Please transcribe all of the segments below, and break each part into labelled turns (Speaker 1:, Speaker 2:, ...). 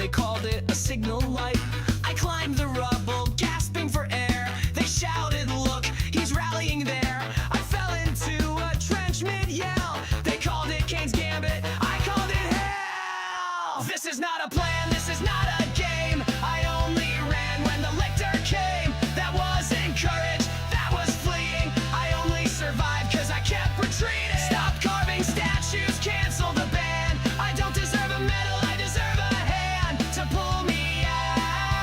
Speaker 1: they called it a signal light. I climbed the rubble, gasping for air. They shouted, look, he's rallying there. I fell into a trench mid-yell. They called it Kane's Gambit, I called it hell. This is not a plan, this is not a game. I only ran when the lictor came. That wasn't courage, that was fleeing. I only survived cause I kept retreating. Stop carving statues, cancel the ban. I don't deserve a medal, I deserve a hand to pull me out.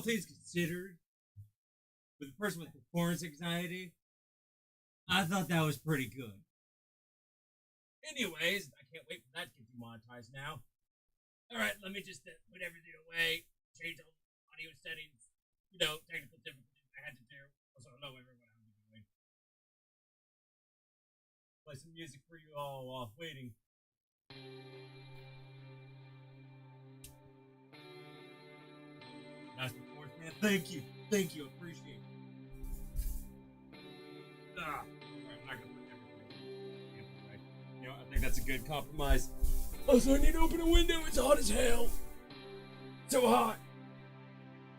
Speaker 2: all things considered, with a person with performance anxiety, I thought that was pretty good. Anyways, I can't wait for that to get demonetized now. Alright, let me just put everything away, change all the audio settings, technical difficulties I had to do. Also, hello everyone, how are you doing? Play some music for you all while waiting. Nice report, man. Thank you, appreciate it. Alright, I'm not gonna put everything. I think that's a good compromise. Also, I need to open a window. It's hot as hell. So hot.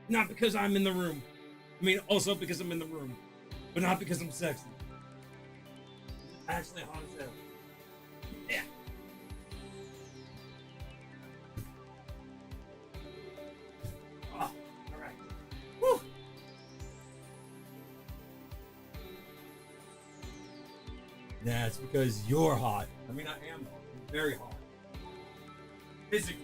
Speaker 2: Not because I'm in the room. I mean, also because I'm in the room. But not because I'm sexy. It's actually hot as hell. Yeah. Oh, alright. Woo! Yeah, it's because you're hot. I mean, I am hot. I'm very hot. Physically.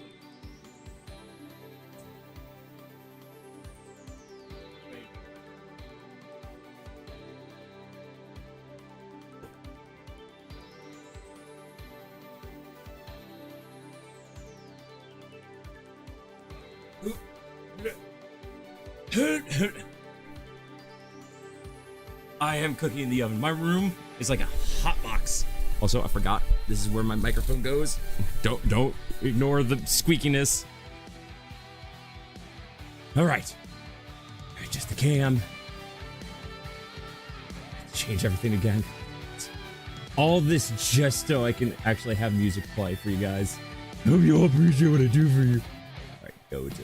Speaker 2: I am cooking in the oven. My room is like a hot box. Also, I forgot. This is where my microphone goes. Don't ignore the squeakiness. All right. Just the cam. Change everything again. All this just so I can actually have music play for you guys. Hope you all appreciate what I do for you. All right, go to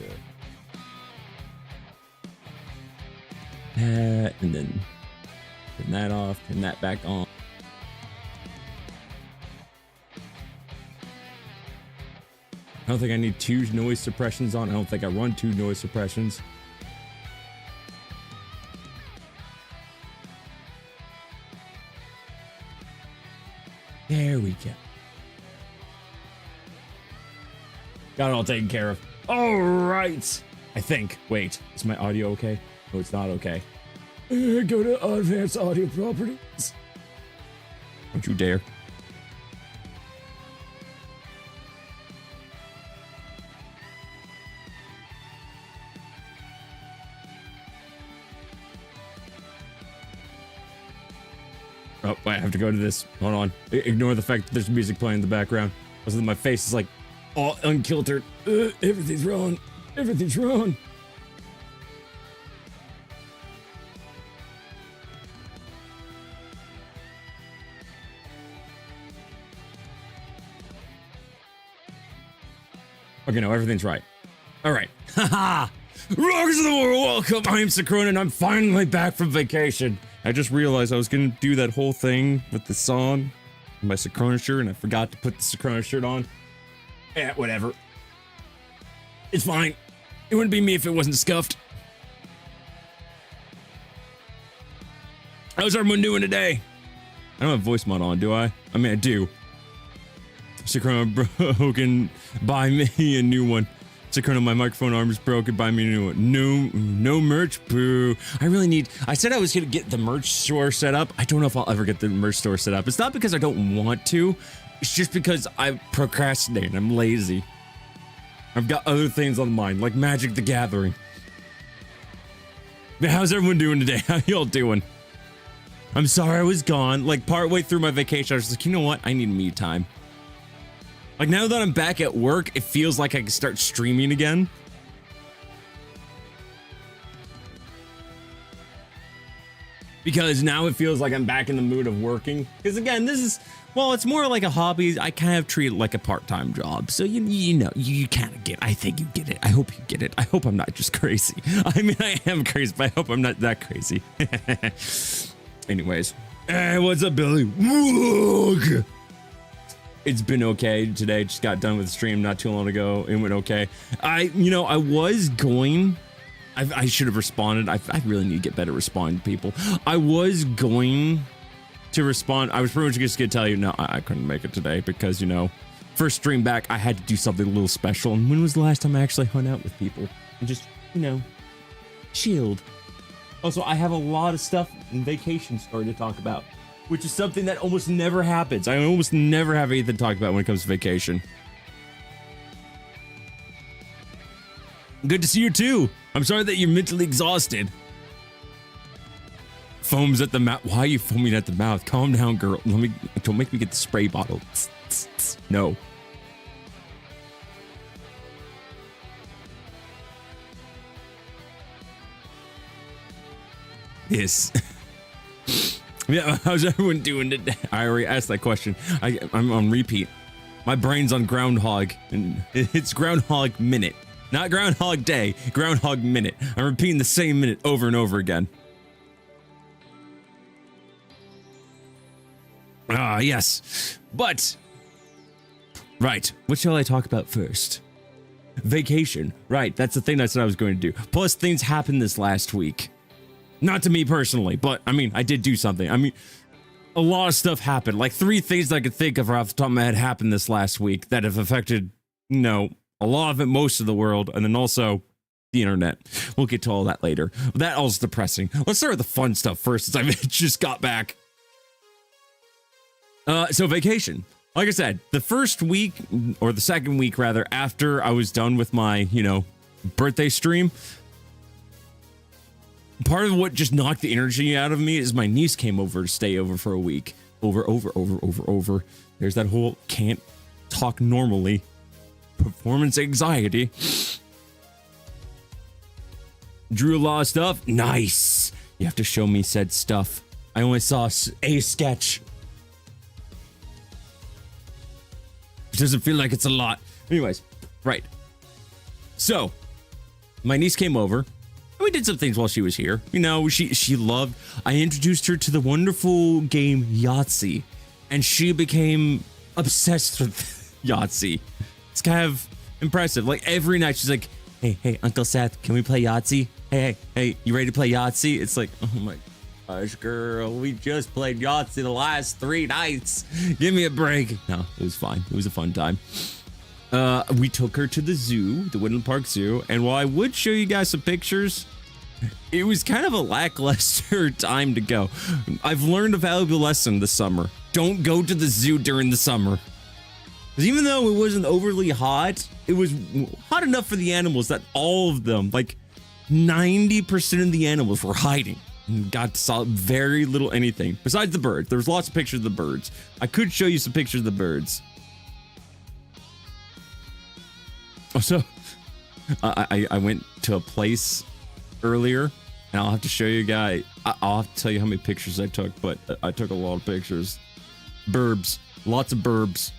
Speaker 2: that, and then turn that off, turn that back on. I don't think I need 2 noise suppressions on. I don't think I run 2 noise suppressions. There we go. Got it all taken care of. All right. I think. Wait, is my audio okay? No, it's not okay. Go to advanced audio properties. Don't you dare. Oh, I have to go to this. Hold on. Ignore the fact that there's music playing in the background. Also, my face is like all unkiltered. Everything's wrong. Everything's wrong. Okay, no, everything's right. All right. Haha! Rockers of the world, welcome! I am Sakrona, and I'm finally back from vacation. I just realized I was gonna do that whole thing with the song, my Sakrona shirt, and I forgot to put the Sakrona shirt on. Yeah, whatever. It's fine. It wouldn't be me if it wasn't scuffed. How's everyone doing today? I don't have voice mod on, do I? I mean, I do. Sakrona broken, buy me a new one. Sakrona, my microphone arm is broken, buy me a new one. No merch, boo. I said I was gonna get the merch store set up. I don't know if I'll ever get the merch store set up. It's not because I don't want to. It's just because I procrastinate. I'm lazy. I've got other things on mind, like Magic the Gathering. But how's everyone doing today? How y'all doing? I'm sorry I was gone. Like, partway through my vacation, I was like, you know what? I need me time. Like, now that I'm back at work, it feels like I can start streaming again. Because now it feels like I'm back in the mood of working. Because again, this is, well, it's more like a hobby. I kind of treat it like a part-time job. So, you know, you kind of get, I think you get it. I hope you get it. I hope I'm not just crazy. I mean, I am crazy, but I hope I'm not that crazy. Anyways. Hey, what's up, Billy? Look! It's been okay today. Just got done with the stream not too long ago. It went okay. I was going. I should have responded. I really need to get better at responding to people. I was going to respond. I was pretty much just going to tell you, no, I couldn't make it today because, you know, first stream back, I had to do something a little special. And when was the last time I actually hung out with people? And just, you know, chilled. Also, I have a lot of stuff in vacation story to talk about, which is something that almost never happens. I almost never have anything to talk about when it comes to vacation. Good to see you too. I'm sorry that you're mentally exhausted. Foams at the mouth. Why are you foaming at the mouth? Calm down, girl. Don't make me get the spray bottle. No. Yes. Yeah, how's everyone doing today? I already asked that question. I'm on repeat. My brain's on Groundhog, and it's Groundhog Minute. Not Groundhog Day, Groundhog Minute. I'm repeating the same minute over and over again. Ah, yes. But, right, what shall I talk about first? Vacation. Right, that's the thing I said I was going to do. Plus, things happened this last week. Not to me personally, but, I mean, I did do something. I mean, a lot of stuff happened. Like, 3 things that I could think of off the top of my head happened this last week that have affected, you know, a lot of it, most of the world, and then also the internet. We'll get to all that later. That all's depressing. Let's start with the fun stuff first, since I just got back. So vacation. Like I said, the first week, or the second week rather, after I was done with my, you know, birthday stream, part of what just knocked the energy out of me is my niece came over to stay over for a week. Over. There's that whole can't talk normally. Performance anxiety. Drew a lot of stuff. Nice. You have to show me said stuff. I only saw a sketch. It doesn't feel like it's a lot. Anyways, right. So, my niece came over. We did some things while she was here. You know, she loved. I introduced her to the wonderful game Yahtzee, and she became obsessed with Yahtzee. It's kind of impressive. Like every night, she's like, "Hey, Uncle Seth, can we play Yahtzee? Hey, you ready to play Yahtzee?" It's like, oh my gosh, girl, we just played Yahtzee the last 3 nights. Give me a break. No, it was fine. It was a fun time. We took her to the zoo, the Woodland Park Zoo, and while I would show you guys some pictures, it was kind of a lackluster time to go. I've learned a valuable lesson this summer. Don't go to the zoo during the summer. Because even though it wasn't overly hot, it was hot enough for the animals that all of them, like 90% of the animals were hiding and saw very little anything besides the birds. There was lots of pictures of the birds. I could show you some pictures of the birds. Also, I went to a place earlier, and I'll have to show you guys. I'll have to tell you how many pictures I took, but I took a lot of pictures. Burbs, lots of burbs.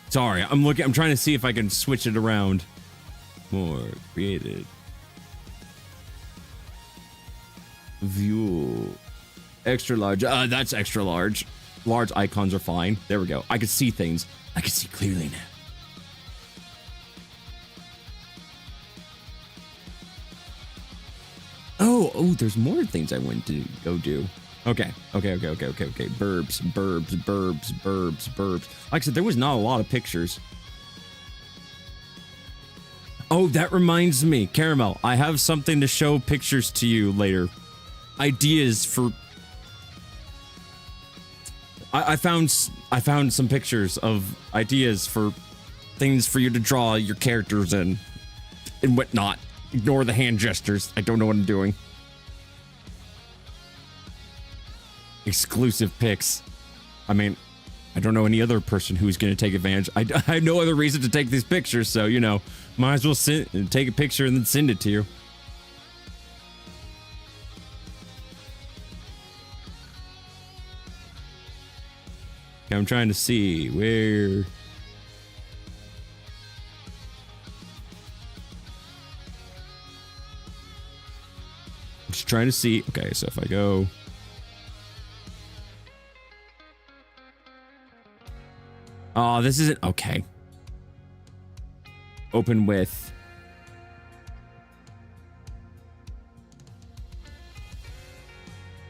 Speaker 2: Sorry, I'm trying to see if I can switch it around. More created. View. Extra large. That's extra large. Large icons are fine. There we go. I can see things. I can see clearly now. Oh, there's more things I went to go do. Okay. Burbs. Like I said, there was not a lot of pictures. Oh, that reminds me, Caramel, I have something to show pictures to you later. Ideas for... I found some pictures of ideas for things for you to draw your characters in and whatnot. Ignore the hand gestures. I don't know what I'm doing. Exclusive pics. I mean, I don't know any other person who's going to take advantage. I have no other reason to take these pictures, so, you know, might as well take a picture and then send it to you. Okay, I'm trying to see where... I'm just trying to see. Okay, so if I go... Oh, this isn't okay. Open with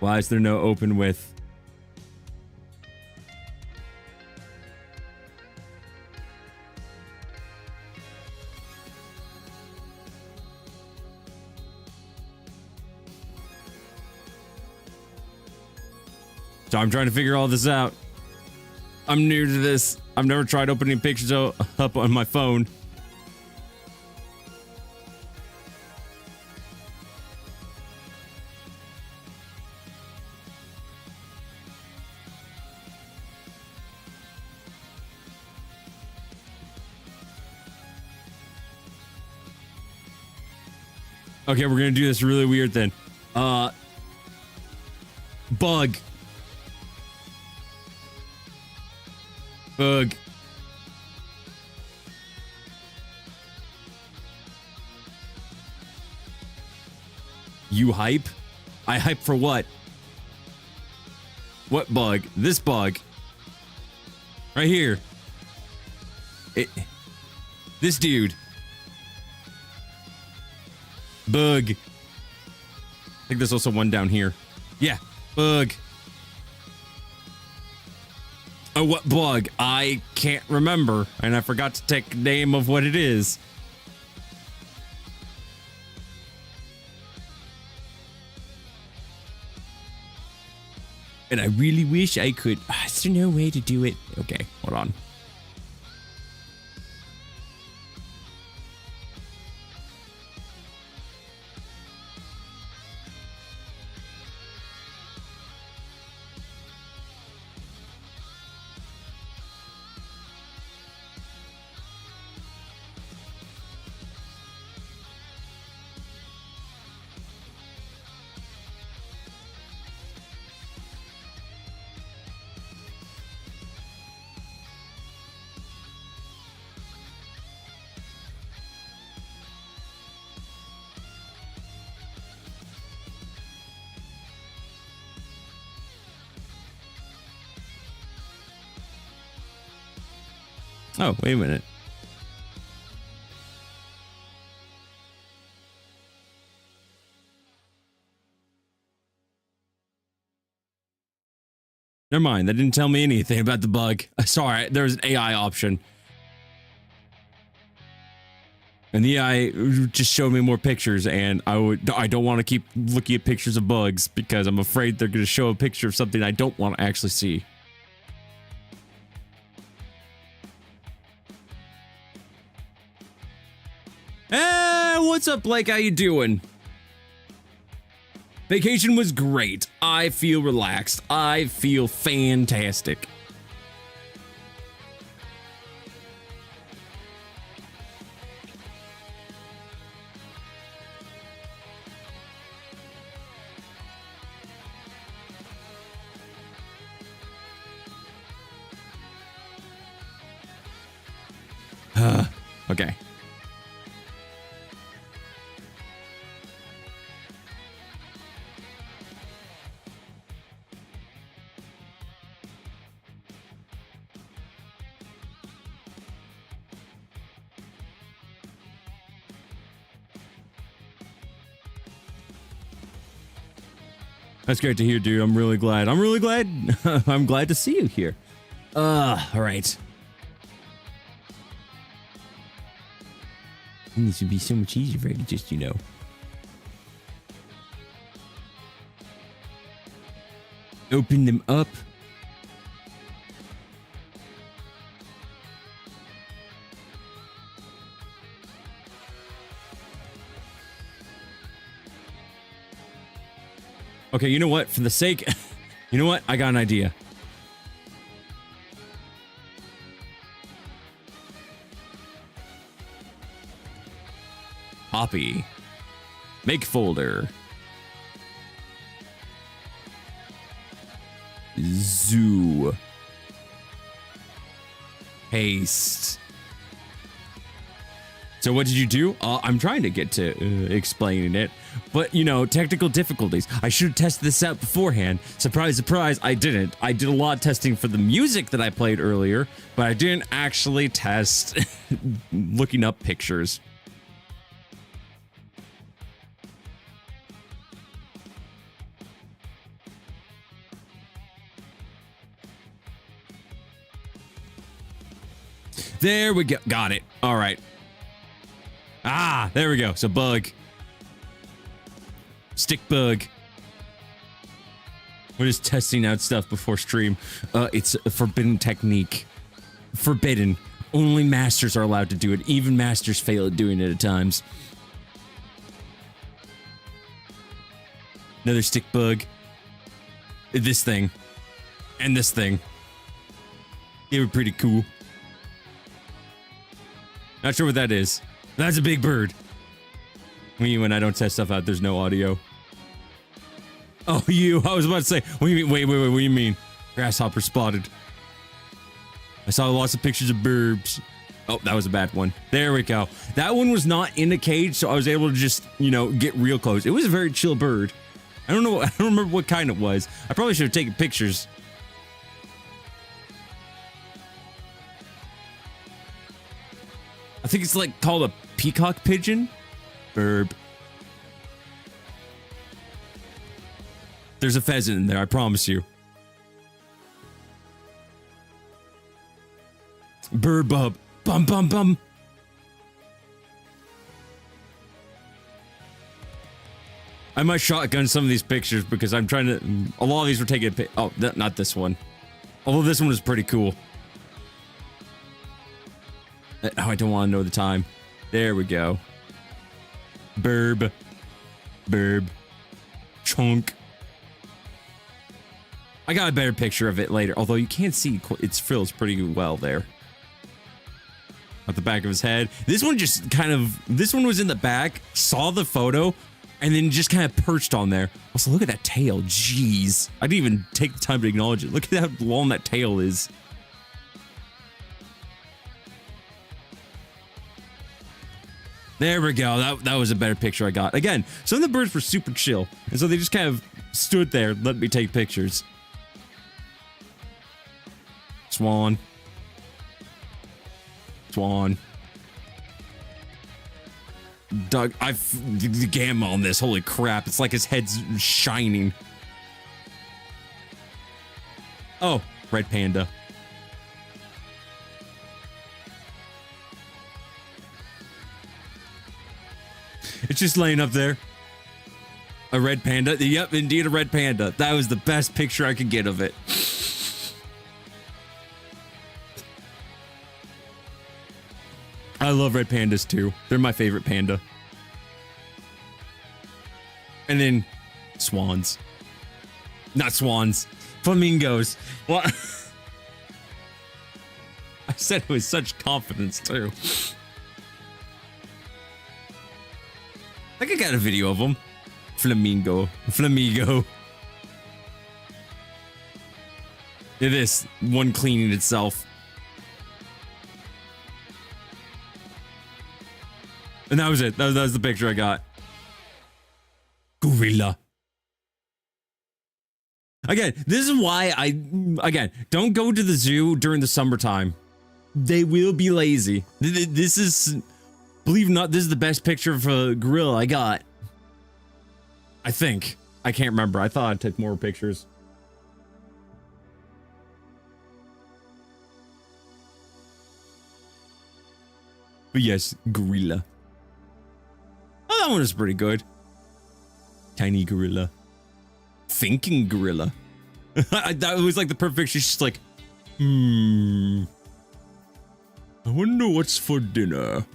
Speaker 2: Why is there no open with? So I'm trying to figure all this out. I'm new to this. I've never tried opening pictures up on my phone. Okay, we're gonna do this really weird then. Bug. Bug. You hype? I hype for what? What bug? This bug. Right here. This dude. Bug. I think there's also one down here. Yeah, bug. Oh, what bug? I can't remember, and I forgot to take name of what it is. And I really wish I could. Is there no way to do it? Okay, hold on. Oh, wait a minute. Never mind. That didn't tell me anything about the bug. Sorry, there's an AI option. And the AI just showed me more pictures, and I don't want to keep looking at pictures of bugs because I'm afraid they're going to show a picture of something I don't want to actually see. Hey, what's up, Blake? How you doing? Vacation was great. I feel relaxed. I feel fantastic. Okay. That's great to hear, dude. I'm really glad. I'm really glad. I'm glad to see you here. All right. And this would be so much easier if I could just, open them up. Okay, you know what? For the sake... You know what? I got an idea. Copy. Make folder. Zoo. Paste. So what did you do? I'm trying to get to explaining it, but technical difficulties. I should have tested this out beforehand. Surprise, surprise, I didn't. I did a lot of testing for the music that I played earlier, but I didn't actually test looking up pictures. There we go. Got it. All right. Ah, there we go. So bug. Stick bug. We're just testing out stuff before stream. It's a forbidden technique. Forbidden. Only masters are allowed to do it. Even masters fail at doing it at times. Another stick bug. This thing. And this thing. They were pretty cool. Not sure what that is. That's a big bird. When I don't test stuff out, there's no audio. Oh, you. I was about to say, what do you mean? Wait, what do you mean? Grasshopper spotted. I saw lots of pictures of birds. Oh, that was a bad one. There we go. That one was not in a cage, so I was able to just, you know, get real close. It was a very chill bird. I don't remember what kind it was. I probably should have taken pictures. I think it's like called a peacock pigeon. Burb. There's a pheasant in there, I promise you. Bird bub. Bum bum bum. I might shotgun some of these pictures because I'm trying to. A lot of these were taken. Oh, not this one. Although this one is pretty cool. Oh, I don't want to know the time. There we go. Burb. Burb. Chunk. I got a better picture of it later, although you can't see its frills pretty well there. At the back of his head. This one just kind of, this one was in the back, saw the photo, and then just kind of perched on there. Also, look at that tail. Jeez. I didn't even take the time to acknowledge it. Look at how long that tail is. There we go. That was a better picture I got. Again, some of the birds were super chill, and so they just kind of stood there, let me take pictures. Swan. Swan. Doug, the gamma on this, holy crap, it's like his head's shining. Oh, red panda. It's just laying up there. A red panda. Yep, indeed a red panda. That was the best picture I could get of it. I love red pandas too. They're my favorite panda. And then swans. Not swans. Flamingos. What? I said it with such confidence too. I think I got a video of them. Flamingo. Flamigo. It is one cleaning itself. And that was it. That was the picture I got. Gorilla. Again, this is why don't go to the zoo during the summertime. They will be lazy. This is, believe it or not, this is the best picture of a gorilla I got. I think. I can't remember. I thought I took more pictures. But yes, gorilla. Oh, that one is pretty good. Tiny gorilla. Thinking gorilla. That was like the perfect. She's just like, I wonder what's for dinner.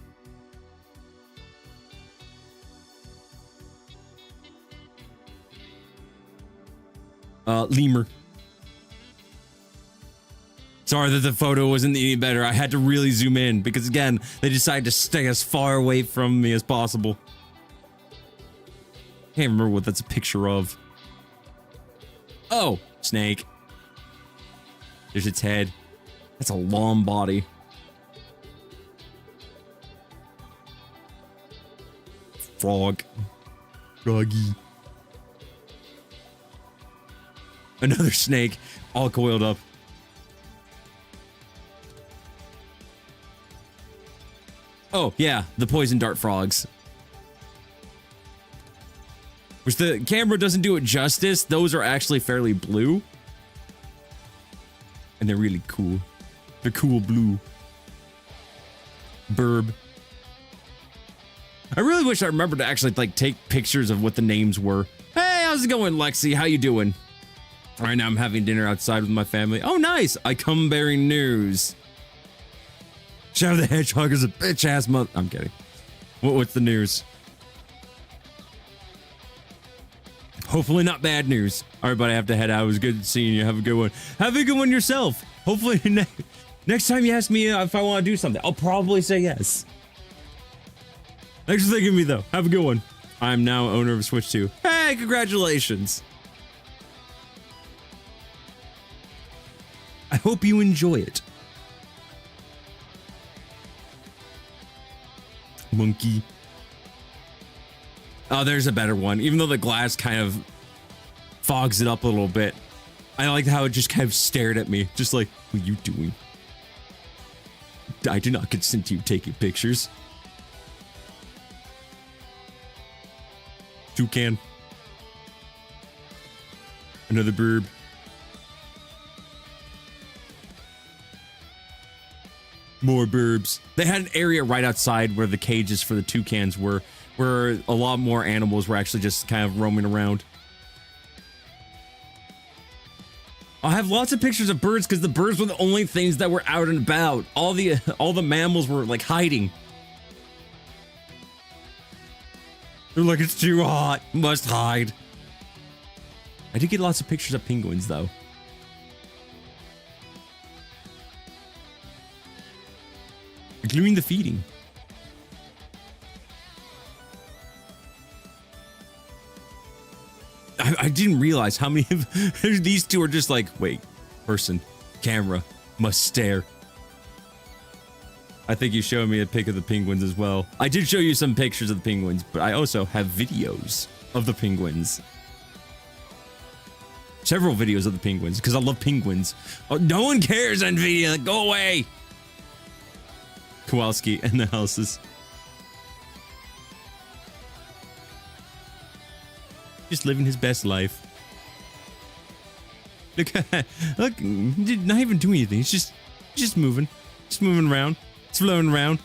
Speaker 2: Lemur. Sorry that the photo wasn't any better. I had to really zoom in because, again, they decided to stay as far away from me as possible. Can't remember what that's a picture of. Oh, snake. There's its head. That's a long body. Frog. Froggy. Another snake, all coiled up. Oh, yeah, the poison dart frogs. Which the camera doesn't do it justice. Those are actually fairly blue. And they're really cool. They're cool blue. Burb. I really wish I remembered to actually like take pictures of what the names were. Hey, how's it going, Lexi? How you doing? Right now I'm having dinner outside with my family. Oh, nice. I come bearing news. Shadow the Hedgehog is a bitch ass mother. I'm kidding. What's the news? Hopefully not bad news. All right, buddy, I have to head out. It was good seeing you. Have a good one. Have a good one yourself. Hopefully next time you ask me if I want to do something, I'll probably say yes. Thanks for thinking of me, though. Have a good one. I'm now owner of Switch 2. Hey, congratulations. I hope you enjoy it. Monkey. Oh, there's a better one. Even though the glass kind of fogs it up a little bit. I like how it just kind of stared at me. Just like, what are you doing? I do not consent to you taking pictures. Toucan. Another burb. More burbs. They had an area right outside where the cages for the toucans were, where a lot more animals were actually just kind of roaming around. I have lots of pictures of birds because the birds were the only things that were out and about. All the mammals were like hiding. They're like, it's too hot, must hide. I did get lots of pictures of penguins though. Including the feeding. I didn't realize how many of these two are just like, wait, person, camera, must stare. I think you showed me a pic of the penguins as well. I did show you some pictures of the penguins, but I also have videos of the penguins. Several videos of the penguins, because I love penguins. Oh, no one cares on video, go away. Kowalski and the houses. Just living his best life. Look, look, not even doing anything. He's just moving. Just moving around. It's floating around.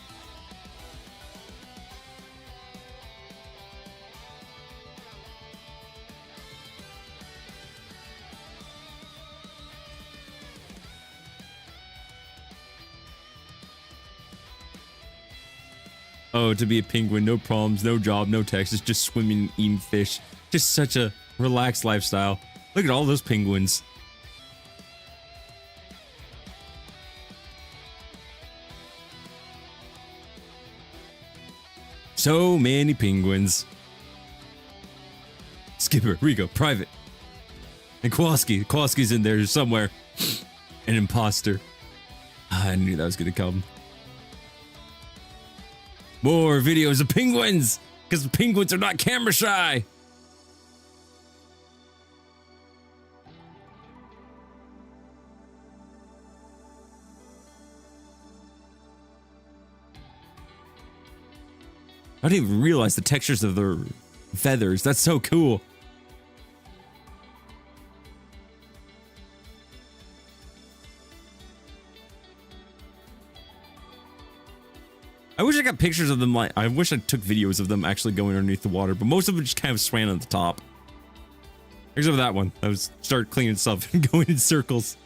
Speaker 2: Oh, to be a penguin, no problems, no job, no taxes, just swimming and eating fish. Just such a relaxed lifestyle. Look at all those penguins. So many penguins. Skipper, Rico, Private. And Kowalski. Kowalski's in there somewhere. An imposter. I knew that was gonna come. More videos of penguins! Because the penguins are not camera shy! I didn't even realize the textures of their feathers. That's so cool. I wish I got pictures of them. Like, I wish I took videos of them actually going underneath the water, but most of them just kind of swam on the top. Except for that one. I was started cleaning stuff and going in circles.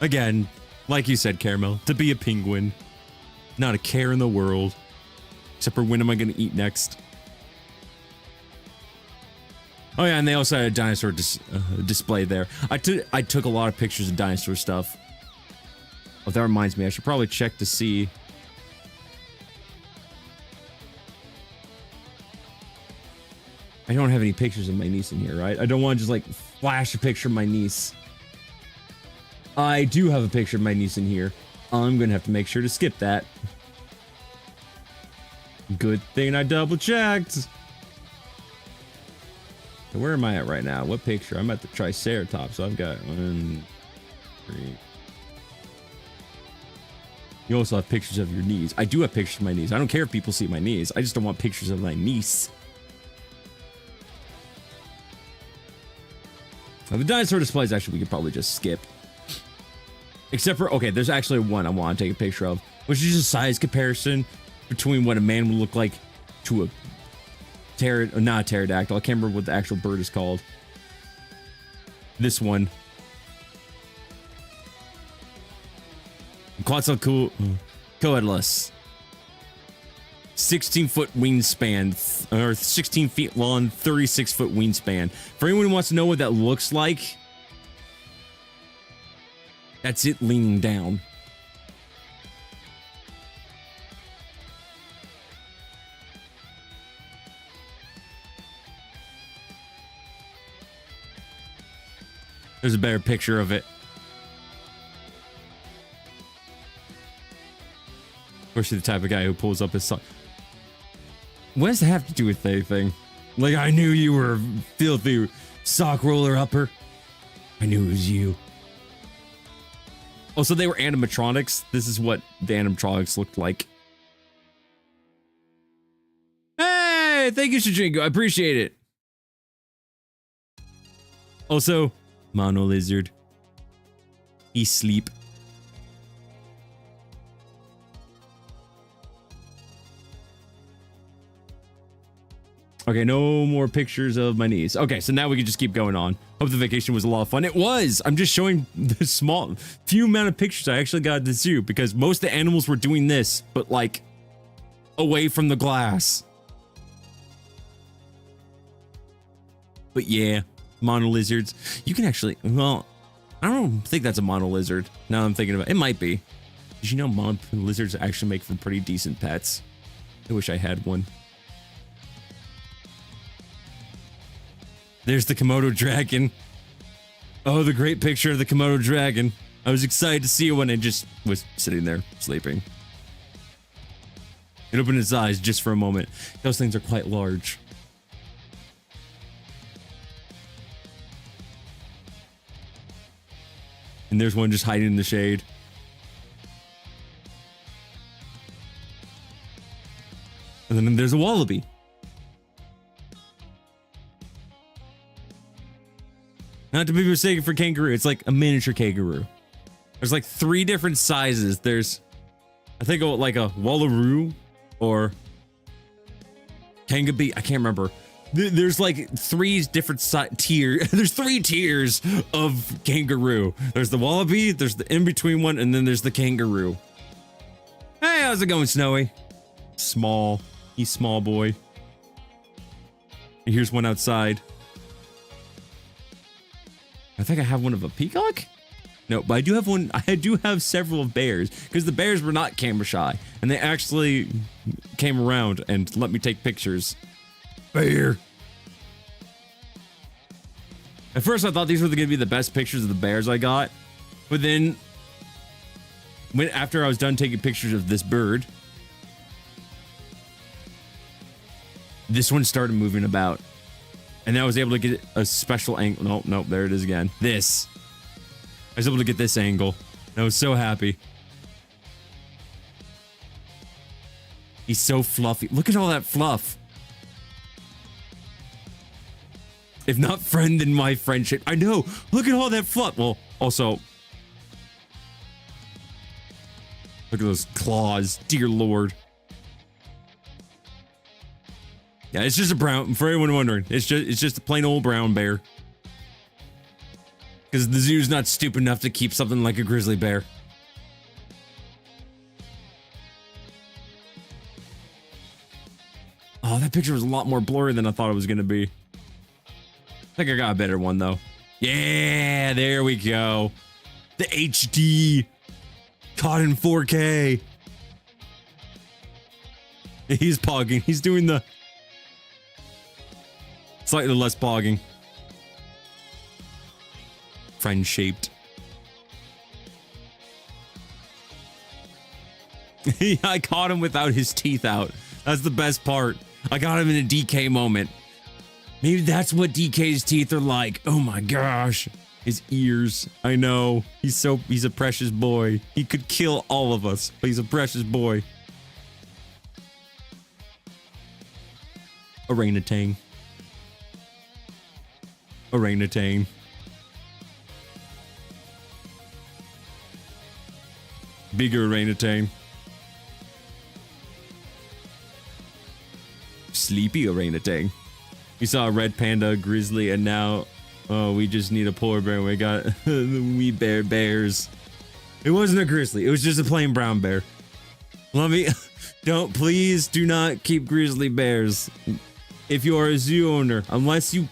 Speaker 2: Again, like you said, Caramel, to be a penguin, not a care in the world. Except for when am I going to eat next? Oh yeah, and they also had a dinosaur display there. I took a lot of pictures of dinosaur stuff. Oh, that reminds me, I should probably check to see. I don't have any pictures of my niece in here, right? I don't want to just like flash a picture of my niece. I do have a picture of my niece in here. I'm going to have to make sure to skip that. Good thing I double checked. So where am I at right now? What picture? I'm at the Triceratops. So I've got 1, 3. You also have pictures of your knees. I do have pictures of my knees. I don't care if people see my knees. I just don't want pictures of my niece. Now, the dinosaur displays, actually, we could probably just skip. Except for, okay, there's actually one I want to take a picture of, which is just a size comparison between what a man would look like to a not a pterodactyl. I can't remember what the actual bird is called. This one. Quetzalcoatlus. 16-foot wingspan, or 16 feet long, 36-foot wingspan. For anyone who wants to know what that looks like, that's it leaning down. There's a better picture of it. Of course, you're the type of guy who pulls up his sock. What does that have to do with anything? Like, I knew you were a filthy sock roller upper. I knew it was you. Oh, so they were animatronics? This is what the animatronics looked like. Hey, thank you, Shijingo. I appreciate it. Also, Mono Lizard. He sleep. Okay, no more pictures of my knees. Okay, so now we can just keep going on. Hope the vacation was a lot of fun. It was! I'm just showing the small, few amount of pictures I actually got at the zoo because most of the animals were doing this, but like, away from the glass. But yeah, mono lizards. You can actually, well, I don't think that's a mono lizard. Now I'm thinking about it. It might be. Did you know mono lizards actually make for pretty decent pets? I wish I had one. There's the Komodo dragon. Oh, the great picture of the Komodo dragon. I was excited to see it when it just was sitting there sleeping. It opened its eyes just for a moment. Those things are quite large. And there's one just hiding in the shade. And then there's a wallaby. Not to be mistaken for kangaroo. It's like a miniature kangaroo. There's like 3 different sizes. There's, I think, like a wallaroo or kangabee. I can't remember. There's like 3 different tiers. There's 3 tiers of kangaroo. There's the wallaby, there's the in-between one, and then there's the kangaroo. Hey, how's it going, Snowy? Small. He's small boy. And here's one outside. I think I have one of a peacock? No, but I do have one. I do have several of bears because the bears were not camera shy and they actually came around and let me take pictures. Bear. At first I thought these were going to be the best pictures of the bears I got, but then after I was done taking pictures of this bird, this one started moving about. And then I was able to get a special angle. Nope, there it is again. This. I was able to get this angle. And I was so happy. He's so fluffy. Look at all that fluff. If not friend, then my friendship. I know. Look at all that fluff. Well, also. Look at those claws. Dear Lord. Yeah, it's just a brown, for anyone wondering, it's just a plain old brown bear. Because the zoo's not stupid enough to keep something like a grizzly bear. Oh, that picture was a lot more blurry than I thought it was going to be. I think I got a better one, though. Yeah, there we go. The HD. Caught in 4K. He's pogging. He's doing the... slightly less pogging. Friend-shaped. I caught him without his teeth out. That's the best part. I got him in a DK moment. Maybe that's what DK's teeth are like. Oh my gosh. His ears. I know. He's a precious boy. He could kill all of us, but he's a precious boy. Orangutan. Orangutan. Bigger orangutan. Sleepy orangutan. We saw a red panda, grizzly, and now we just need a polar bear. We got the wee bears. It wasn't a grizzly. It was just a plain brown bear. Let me please do not keep grizzly bears. If you are a zoo owner, unless you,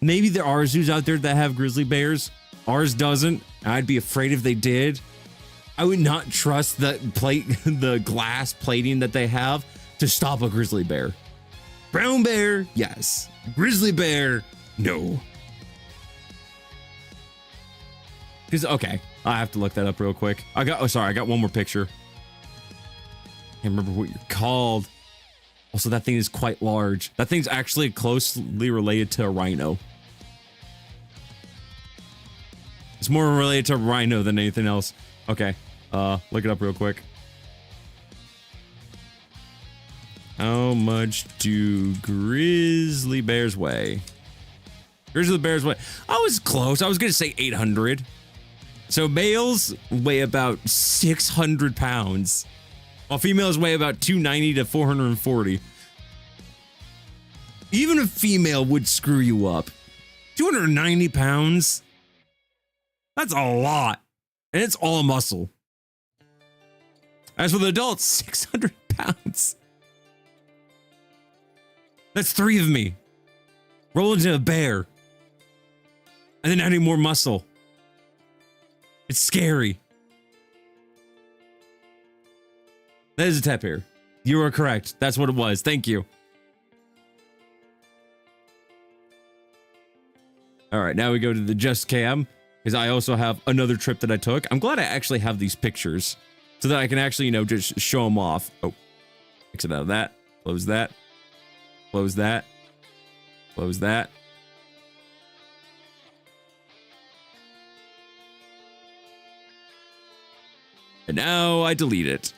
Speaker 2: maybe there are zoos out there that have grizzly bears. Ours doesn't. I'd be afraid if they did. I would not trust the glass plating that they have to stop a grizzly bear. Brown bear, yes. Grizzly bear, no. Okay, I have to look that up real quick. I got one more picture. Can't remember what you're called. Also, that thing is quite large. That thing's actually closely related to a rhino. It's more related to a rhino than anything else. Okay, look it up real quick. How much do grizzly bears weigh? Grizzly bears weigh. I was close. I was gonna say 800. So males weigh about 600 pounds, while females weigh about 290 to 440. Even a female would screw you up. 290 pounds? That's a lot. And it's all muscle. As for the adults, 600 pounds. That's 3 of me. Roll into a bear. And then adding more muscle. It's scary. That is a tapir. You are correct. That's what it was. Thank you. All right, now we go to the Just Cam, because I also have another trip that I took. I'm glad I actually have these pictures so that I can actually, just show them off. Oh, exit out of that. Close that. Close that. Close that. And now I delete it.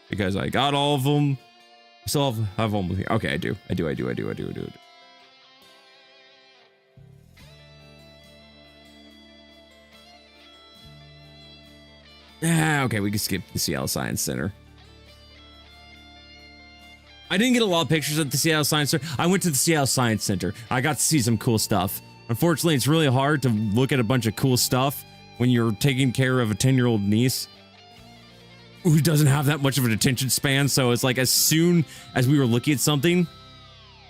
Speaker 2: Because I got all of them. I still have them here. Okay, I do. Yeah, okay, we can skip the Seattle Science Center. I didn't get a lot of pictures at the Seattle Science Center. I went to the Seattle Science Center. I got to see some cool stuff. Unfortunately, it's really hard to look at a bunch of cool stuff when you're taking care of a 10-year-old niece who doesn't have that much of an attention span. So it's like as soon as we were looking at something,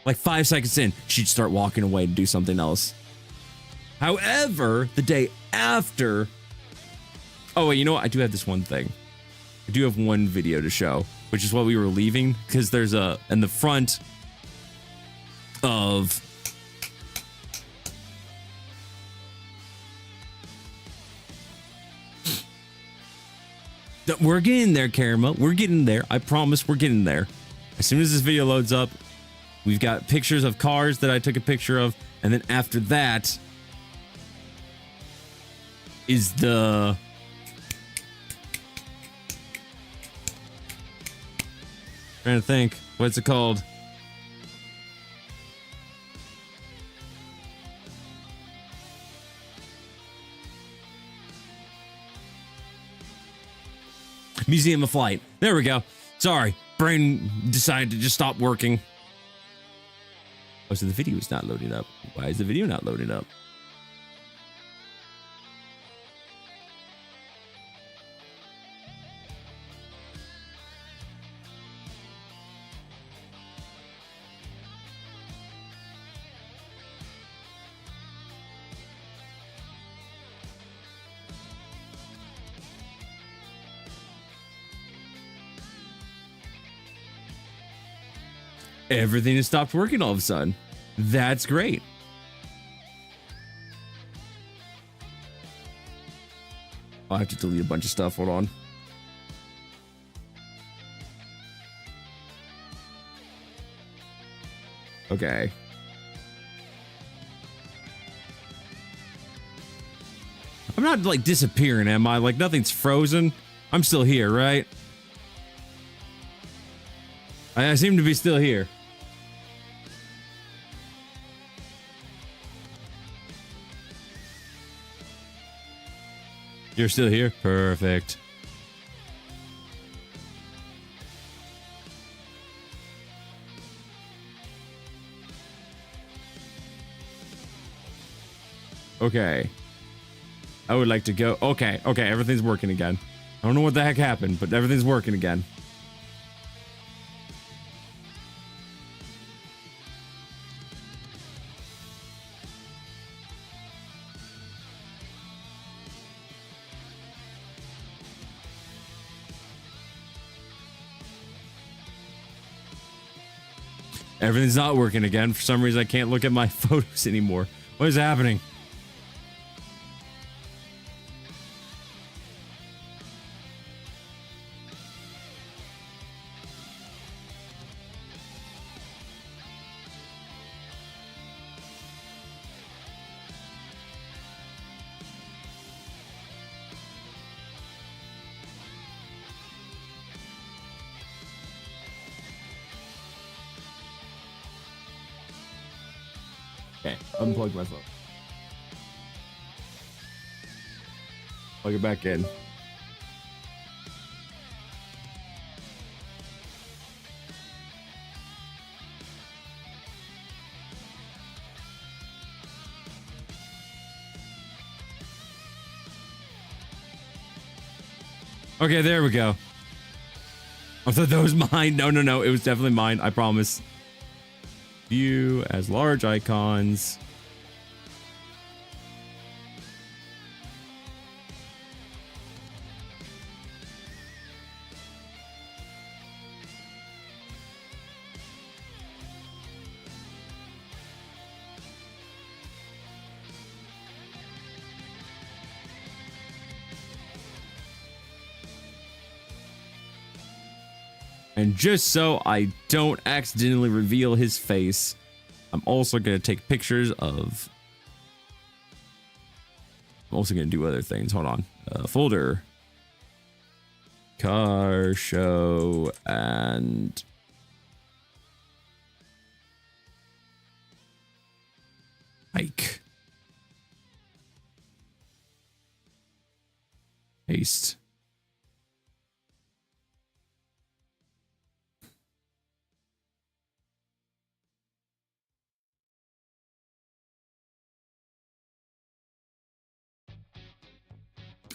Speaker 2: like 5 seconds in, she'd start walking away to do something else. However, the day after... Oh, wait, you know what? I do have this one thing. I do have one video to show, which is what we were leaving, because there's in the front of... We're getting there, Karma. We're getting there. I promise we're getting there. As soon as this video loads up, we've got pictures of cars that I took a picture of, and then after that is the... Trying to think. What's it called? Museum of Flight. There we go. Sorry. Brain decided to just stop working. Oh, so the video is not loading up. Why is the video not loading up? Everything has stopped working all of a sudden. That's great. I'll have to delete a bunch of stuff. Hold on. Okay. I'm not like disappearing, am I? Like nothing's frozen. I'm still here, right? I seem to be still here. You're still here? Perfect. Okay. I would like to go. Okay, everything's working again. I don't know what the heck happened, but everything's working again. Everything's not working again. For some reason, I can't look at my photos anymore. What is happening? Okay, unplug my phone. Plug it back in. Okay, there we go. I thought that was mine. No, it was definitely mine. I promise. View as large icons. And just so I don't accidentally reveal his face, I'm also going to take pictures of... I'm also going to do other things. Hold on. Folder. Car show and... hike. Paste.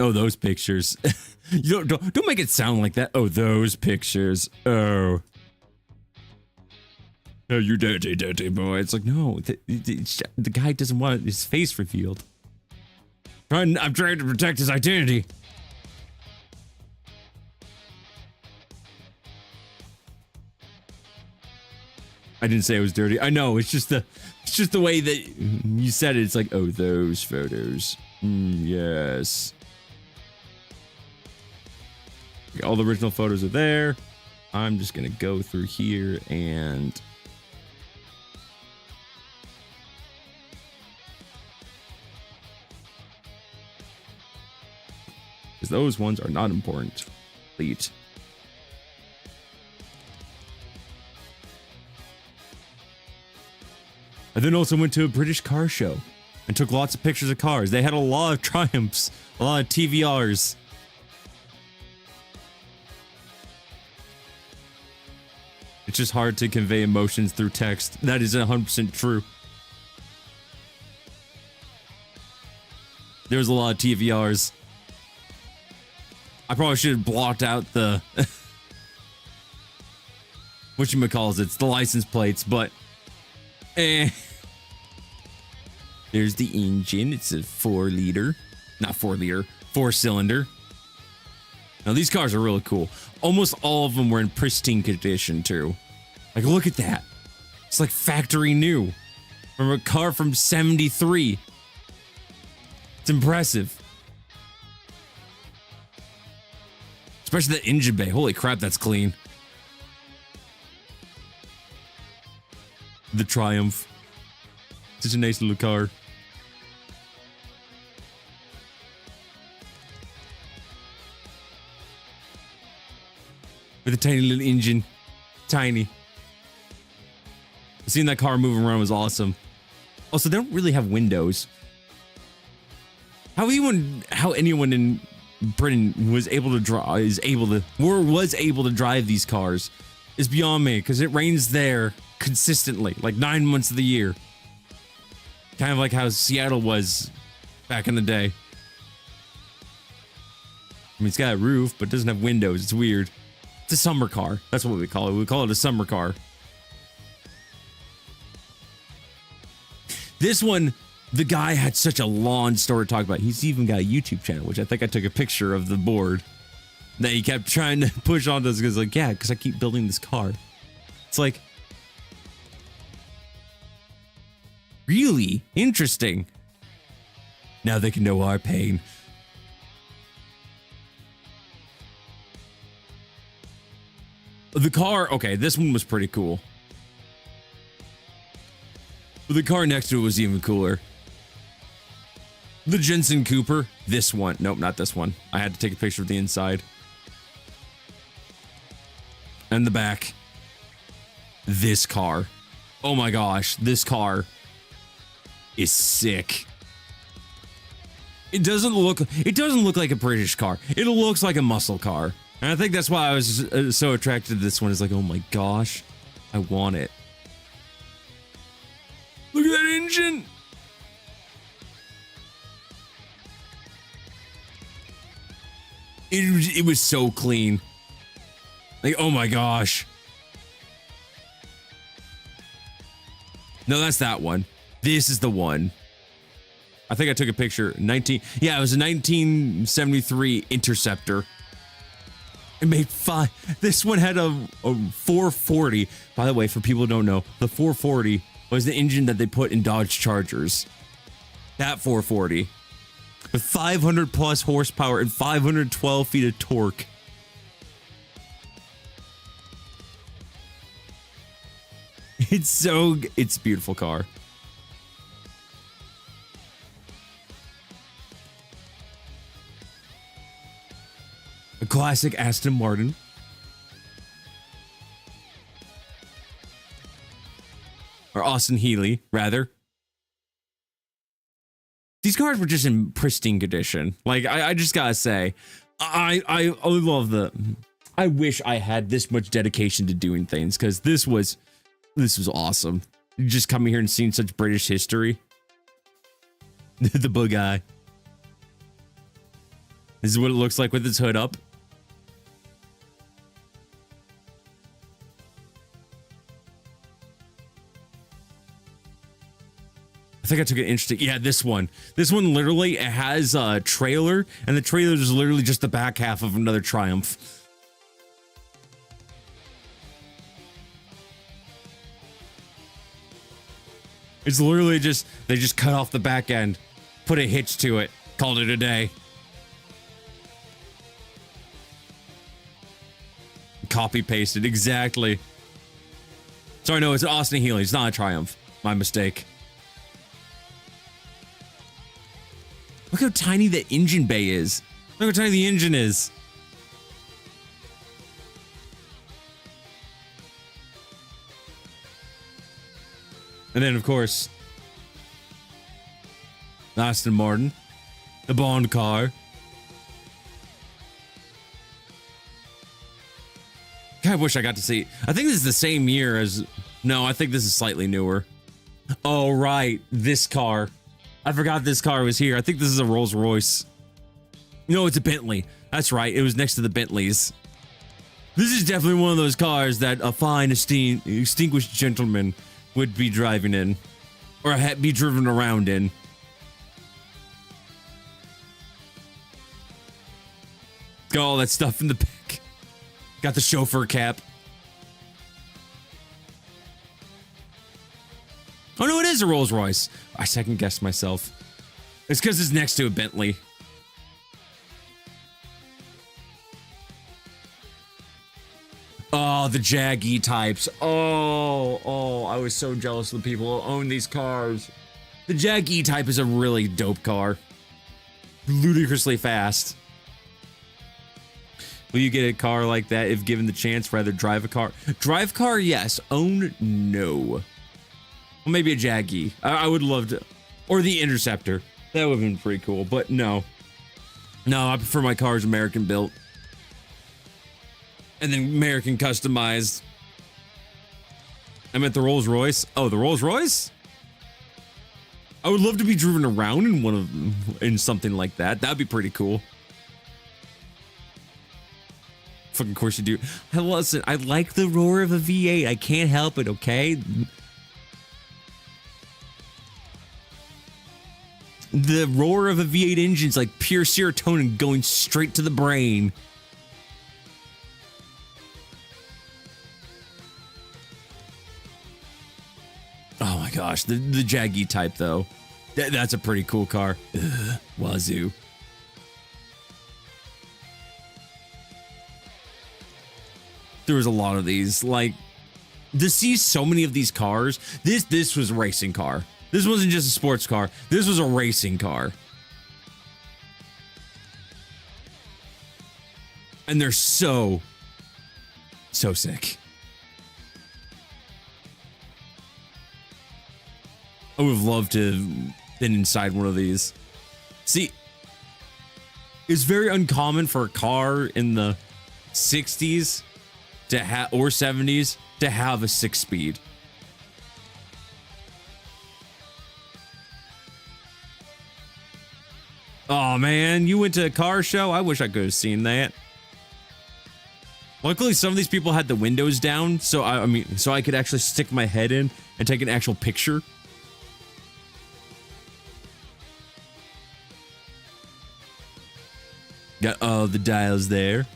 Speaker 2: Oh, those pictures. You don't make it sound like that. Oh, those pictures. Oh, you dirty boy. It's like, no, the guy doesn't want his face revealed. I'm trying to protect his identity. I didn't say it was dirty. I know. It's just the way that you said it. It's like, oh, those photos. Yes. Okay, all the original photos are there. I'm just gonna go through here and because those ones are not important. Delete. I then also went to a British car show and took lots of pictures of cars. They had a lot of Triumphs, a lot of TVRs. It's just hard to convey emotions through text. That is 100% true. There was a lot of TVRs. I probably should have blocked out the... whatchamacallit, it's the license plates, but... There's the engine. It's a 4-liter. Not 4-liter. 4-cylinder. Now, these cars are really cool. Almost all of them were in pristine condition, too. Like, look at that. It's like factory new. From a car from 73. It's impressive. Especially the engine bay. Holy crap, that's clean. The Triumph. Such a nice little car. with a tiny little engine. Tiny. Seeing that car moving around was awesome. Also, they don't really have windows. How anyone in Britain was able to drive these cars is beyond me, because it rains there consistently, like 9 months of the year. Kind of like how Seattle was back in the day. I mean, it's got a roof, but it doesn't have windows. It's weird. It's a summer car. That's what we call it. We call it a summer car. This one, the guy had such a long story to talk about. He's even got a YouTube channel, which I think I took a picture of the board that he kept trying to push onto us, because like, yeah, because I keep building this car. It's like, really interesting. Now they can know our pain. The car, okay, this one was pretty cool. But the car next to it was even cooler. The Jensen Cooper, this one. Nope, not this one. I had to take a picture of the inside. And the back. This car. Oh my gosh, this car is sick. It doesn't look like a British car. It looks like a muscle car. And I think that's why I was so attracted to this one. It's like, oh my gosh, I want it. Look at that engine. It was so clean. Like, oh my gosh. No, that's that one. This is the one. I think I took a picture. Yeah, it was a 1973 Interceptor. It made this one had a 440. By the way, for people who don't know, the 440 was the engine that they put in Dodge Chargers. That 440. With 500 plus horsepower and 512 feet of torque. It's a beautiful car. A classic Aston Martin. Or Austin Healey, rather. These cars were just in pristine condition. Like, I just gotta say, I love I wish I had this much dedication to doing things, because this was awesome. Just coming here and seeing such British history. The bug eye. This is what it looks like with its hood up. I think I took an interesting. Yeah, this one. This one literally, it has a trailer, and the trailer is literally just the back half of another Triumph. It's literally just, they just cut off the back end, put a hitch to it, called it a day. Copy pasted, exactly. Sorry, no, it's an Austin Healey. It's not a Triumph. My mistake. Look how tiny the engine bay is. Look how tiny the engine is. And then, of course, Aston Martin, the Bond car. I wish I got to see. I think this is the same year as. No, I think this is slightly newer. Oh, right. This car. I forgot this car was here. I think this is a Rolls Royce. No, it's a Bentley. That's right. It was next to the Bentleys. This is definitely one of those cars that a fine, distinguished gentleman would be driving in. Or be driven around in. Got all that stuff in the back. Got the chauffeur cap. Oh no, it is a Rolls Royce. I second guessed myself. It's because it's next to a Bentley. Oh, the Jag E-types. Oh, I was so jealous of the people who own these cars. The Jag E-type is a really dope car. Ludicrously fast. Will you get a car like that if given the chance? Rather drive a car? Drive car, yes. Own, no. Well, maybe a Jaggy. I would love to. Or the Interceptor. That would have been pretty cool, but no. No, I prefer my cars American built. And then American customized. I meant the Rolls Royce. Oh, the Rolls Royce? I would love to be driven around in one of them, in something like that. That'd be pretty cool. Fucking course you do. Listen, I like the roar of a V8. I can't help it, okay? The roar of a V8 engine's like pure serotonin going straight to the brain. Oh my gosh, the Jaggy type though. That's a pretty cool car. Ugh, wazoo. There was a lot of these. Like, to see so many of these cars, this was a racing car. This wasn't just a sports car. This was a racing car. And they're so sick. I would have loved to have been inside one of these. See, it's very uncommon for a car in the 60s to have, or 70s, to have a 6-speed. Oh man, you went to a car show? I wish I could have seen that. Luckily, some of these people had the windows down, so so I could actually stick my head in and take an actual picture. Got all the dials there.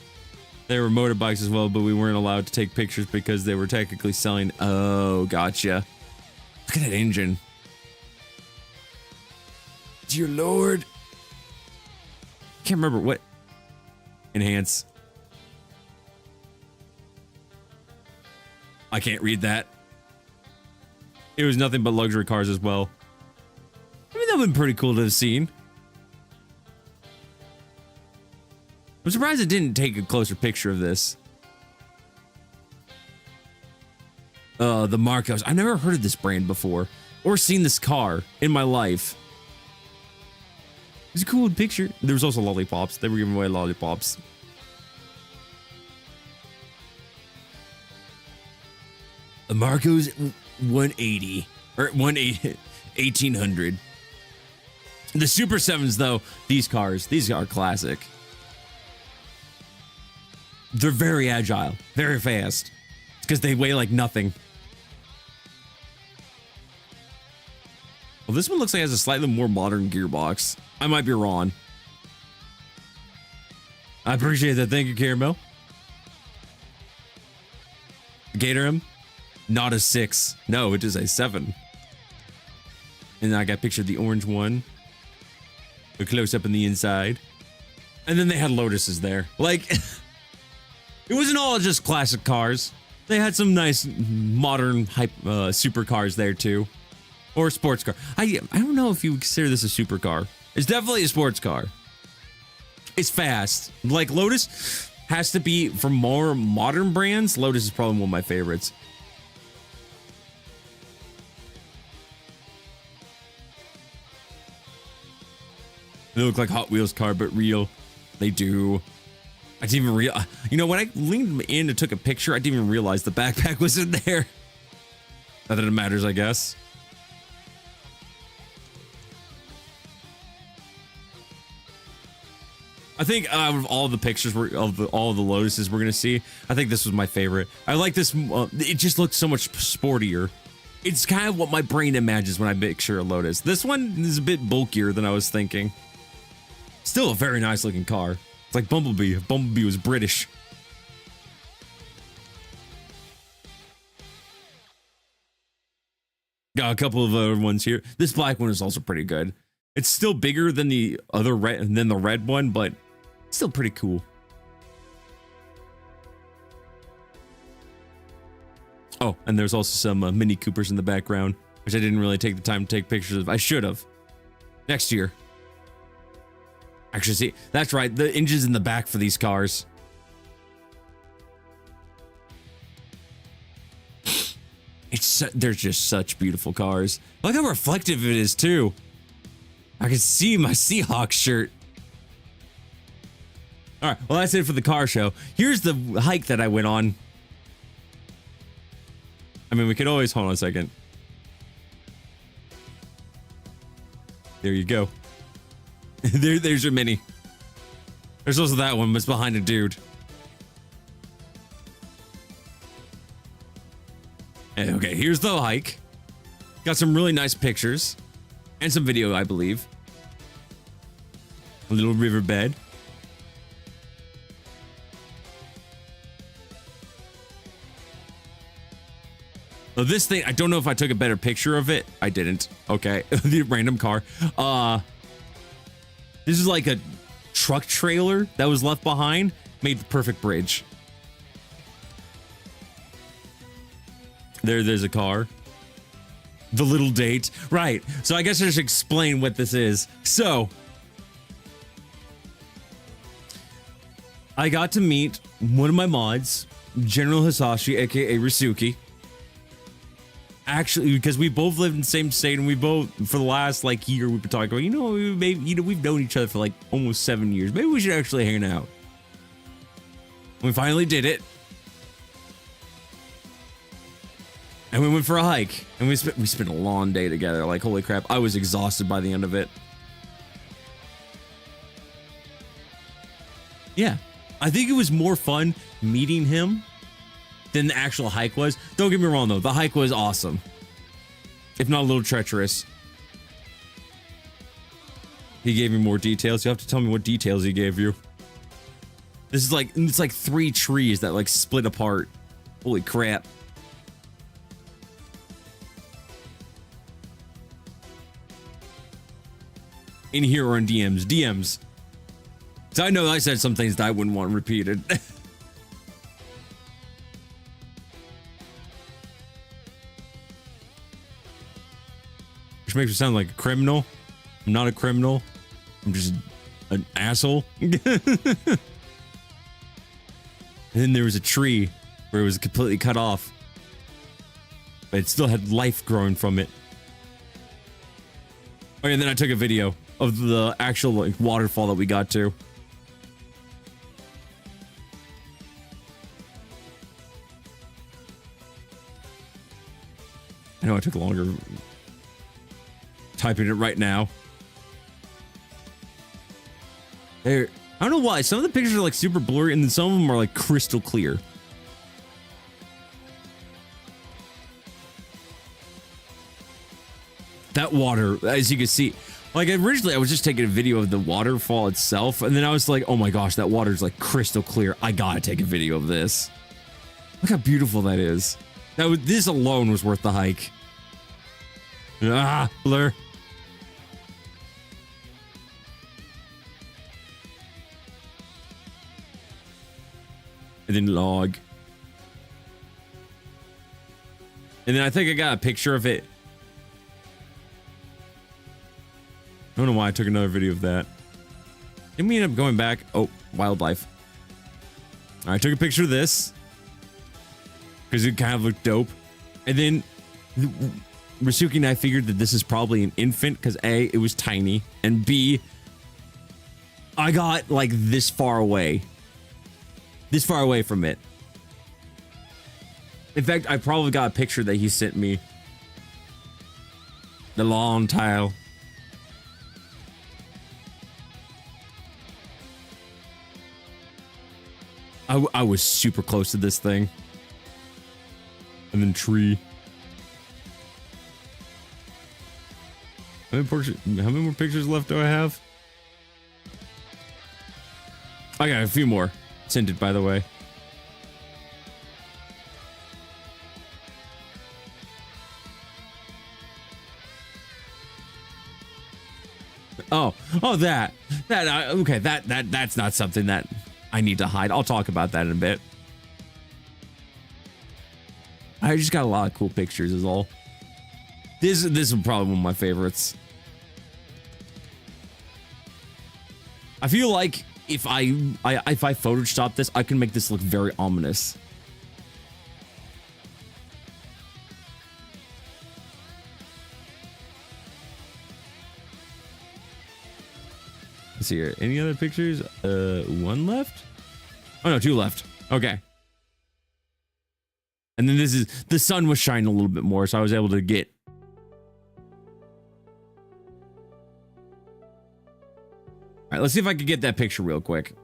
Speaker 2: There were motorbikes as well, but we weren't allowed to take pictures because they were technically selling. Oh, gotcha. Look at that engine. Dear Lord. Can't remember what. Enhance. I can't read that. It was nothing but luxury cars as well. I mean, that would have been pretty cool to have seen. I'm surprised it didn't take a closer picture of this. The Marcos. I never heard of this brand before or seen this car in my life. It's a cool picture. There was also lollipops. They were giving away lollipops. The Marcos 180 or 180 1800. The Super 7s though, these are classic. They're very agile, very fast. It's because they weigh like nothing. Well, this one looks like it has a slightly more modern gearbox. I might be wrong. I appreciate that. Thank you, Caramel. Gator not a 6. No, it is a 7. And then I got pictured the orange one. A close up in the inside. And then they had Lotuses there. Like... It wasn't all just classic cars. They had some nice modern hype supercars there too, or sports car. I don't know if you would consider this a supercar. It's definitely a sports car. It's fast. Like Lotus has to be from more modern brands. Lotus is probably one of my favorites. They look like Hot Wheels car, but real. They do. I didn't even realize, you know, when I leaned in and took a picture, I didn't even realize the backpack was in there. Not that it matters, I guess. I think out of all the pictures all the Lotuses we're gonna see, I think this was my favorite. I like this. It just looks so much sportier. It's kind of what my brain imagines when I picture a Lotus. This one is a bit bulkier than I was thinking. Still a very nice looking car. It's like Bumblebee. If Bumblebee was British. Got a couple of other ones here. This black one is also pretty good. It's still bigger than the other red one, but still pretty cool. Oh, and there's also some Mini Coopers in the background, which I didn't really take the time to take pictures of. I should have. Next year. Actually, see, that's right. The engine's in the back for these cars. There's just such beautiful cars. Look how reflective it is too. I can see my Seahawks shirt. All right, well, that's it for the car show. Here's the hike that I went on. I mean, we could always, hold on a second. There you go. There's your mini. There's also that one, but it's behind a dude. And okay, here's the hike. Got some really nice pictures and some video, I believe. A little riverbed. So this thing, I don't know if I took a better picture of it. I didn't. Okay. The random car. This is like a truck trailer that was left behind. Made the perfect bridge. There's a car. The little date. Right. So I guess I should explain what this is. So I got to meet one of my mods, General Hisashi, aka Risuki. Actually, because we both lived in the same state, and we both, for the last like year, we've been talking about, we've known each other for like almost 7 years. Maybe we should actually hang out. We finally did it, and we went for a hike, and we spent a long day together. Like, holy crap, I was exhausted by the end of it. Yeah, I think it was more fun meeting him than the actual hike was. Don't get me wrong though, the hike was awesome, if not a little treacherous. He gave me more details. You have to tell me what details he gave you. This is like, it's like 3 trees that like split apart. Holy crap. In here or in DMs. So I know I said some things that I wouldn't want repeated. Which makes me sound like a criminal. I'm not a criminal. I'm just an asshole. And then there was a tree where it was completely cut off, but it still had life growing from it. Oh, and then I took a video of the actual like waterfall that we got to. I know I took longer typing it right now. There, I don't know why. Some of the pictures are like super blurry, and then some of them are like crystal clear. That water, as you can see, like originally I was just taking a video of the waterfall itself, and then I was like, oh my gosh, that water is like crystal clear. I gotta take a video of this. Look how beautiful that is. This alone was worth the hike. Ah, blur. And then log. And then I think I got a picture of it. I don't know why I took another video of that. Didn't we end up going back? Oh, wildlife. All right, I took a picture of this because it kind of looked dope. And then Risuki and I figured that this is probably an infant because A, it was tiny, and B, I got like this far away from it. In fact, I probably got a picture that he sent me. The long tail. I was super close to this thing. And then tree. How many more pictures left do I have? I got a few more. Scented, by the way. Okay, that's not something that I need to hide. I'll talk about that in a bit. I just got a lot of cool pictures is all. This is probably one of my favorites. I feel like if I Photoshop this, I can make this look very ominous. Let's see here. Any other pictures? One left? Oh no, two left. Okay. And then this is, the sun was shining a little bit more, so I was able to get. All right, let's see if I can get that picture real quick.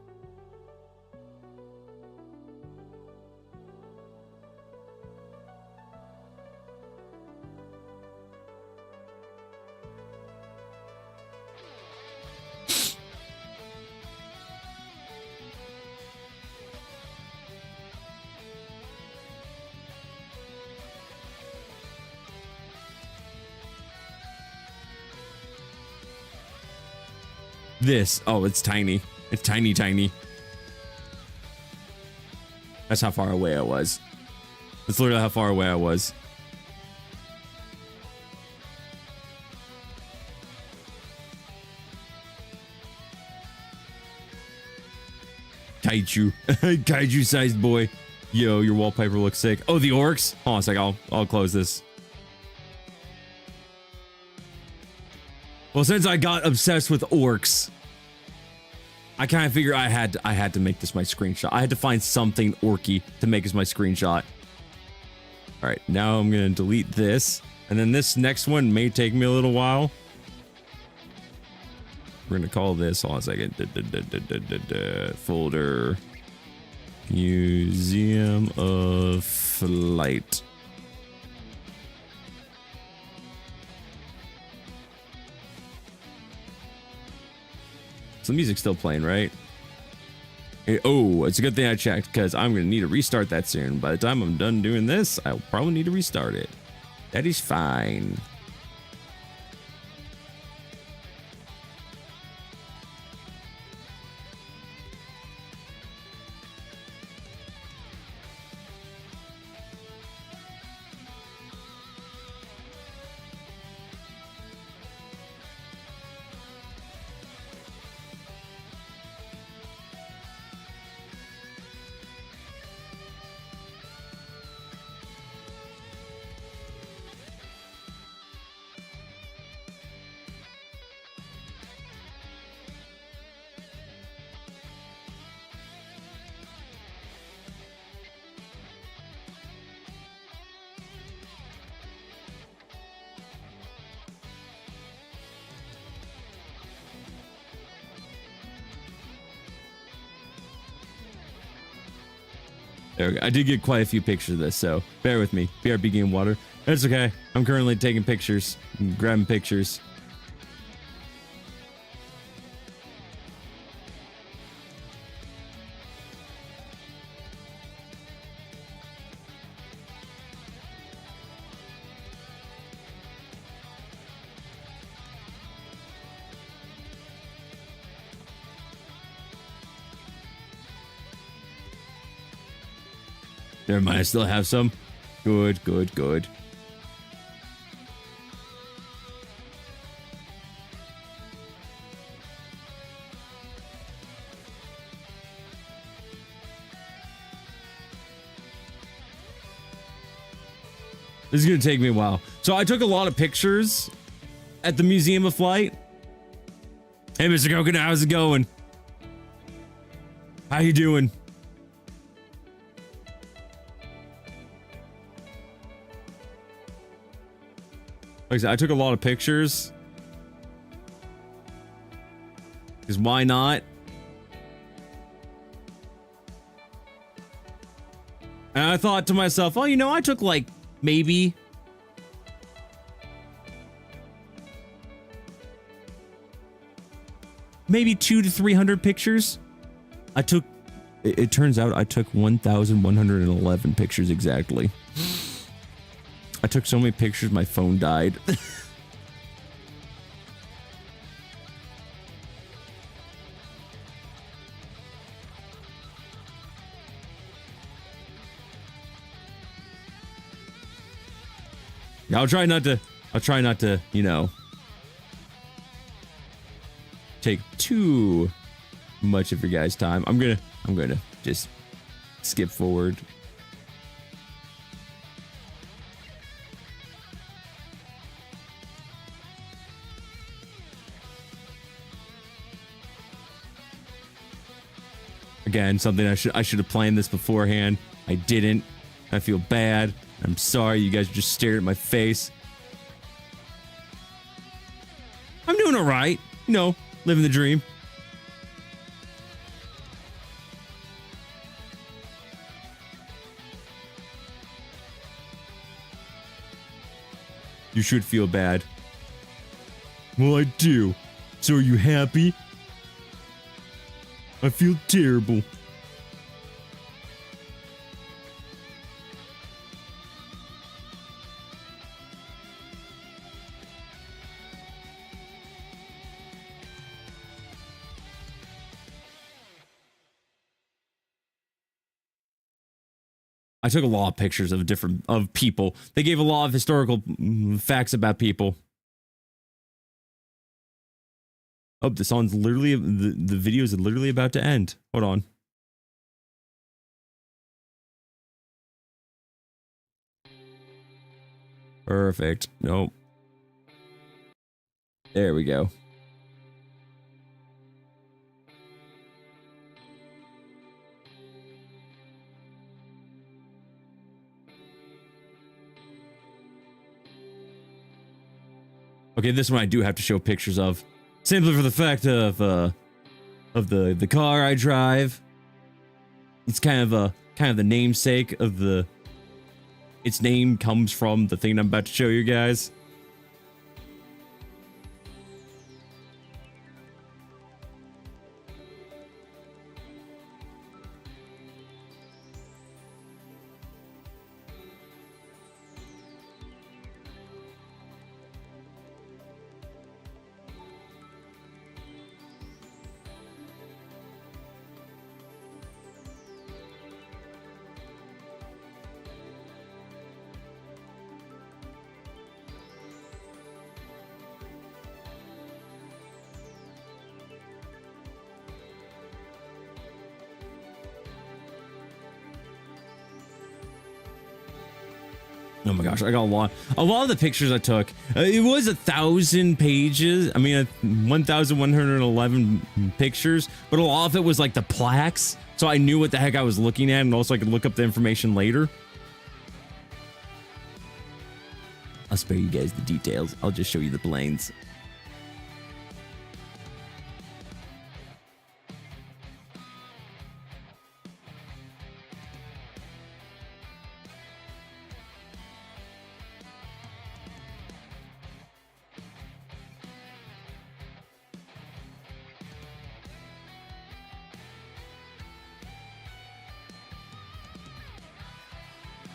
Speaker 2: This, oh, it's tiny. It's tiny, tiny. That's how far away I was. That's literally how far away I was. Kaiju. Kaiju sized boy. Yo, your wallpaper looks sick. Oh, the orcs? Hold on a sec, I'll close this. Well, since I got obsessed with orcs, I kind of figure I had to make this my screenshot. I had to find something orky to make as my screenshot. All right, now I'm gonna delete this, and then this next one may take me a little while. We're gonna call this. Hold on a second. Folder. Museum of Flight. The music's still playing, right? Oh, it's a good thing I checked because I'm going to need to restart that soon. By the time I'm done doing this, I'll probably need to restart it. That is fine. There we go. I did get quite a few pictures of this, so bear with me. BRB Game Water. That's okay. I'm currently taking pictures, grabbing pictures. Never mind, I still have some. Good, good, good. This is gonna take me a while. So I took a lot of pictures at the Museum of Flight. Hey, Mr. Coconut, how's it going? How you doing? Like I said, I took a lot of pictures. Because why not? And I thought to myself, oh, you know, I took like maybe maybe 200 to 300 pictures. I took, it turns out I took 1,111 pictures exactly. I took so many pictures, my phone died. Yeah, I'll try not to, you know, take too much of your guys' time. I'm gonna just skip forward. Again, something I should have planned this beforehand. I didn't. I feel bad. I'm sorry. You guys just stared at my face. I'm doing all right. You know, living the dream. You should feel bad. Well, I do. So are you happy? I feel terrible. I took a lot of pictures of people. They gave a lot of historical facts about people. Oh, the song's literally, the video is literally about to end. Hold on. Perfect. Nope. There we go. Okay, this one I do have to show pictures of. Simply for the fact of the car I drive. It's kind of the namesake of the. Its name comes from the thing I'm about to show you guys. Oh my gosh, I got a lot of the pictures I took. It was 1,000 pages. I mean, 1,111 pictures, but a lot of it was like the plaques. So I knew what the heck I was looking at, and also I could look up the information later. I'll spare you guys the details. I'll just show you the planes.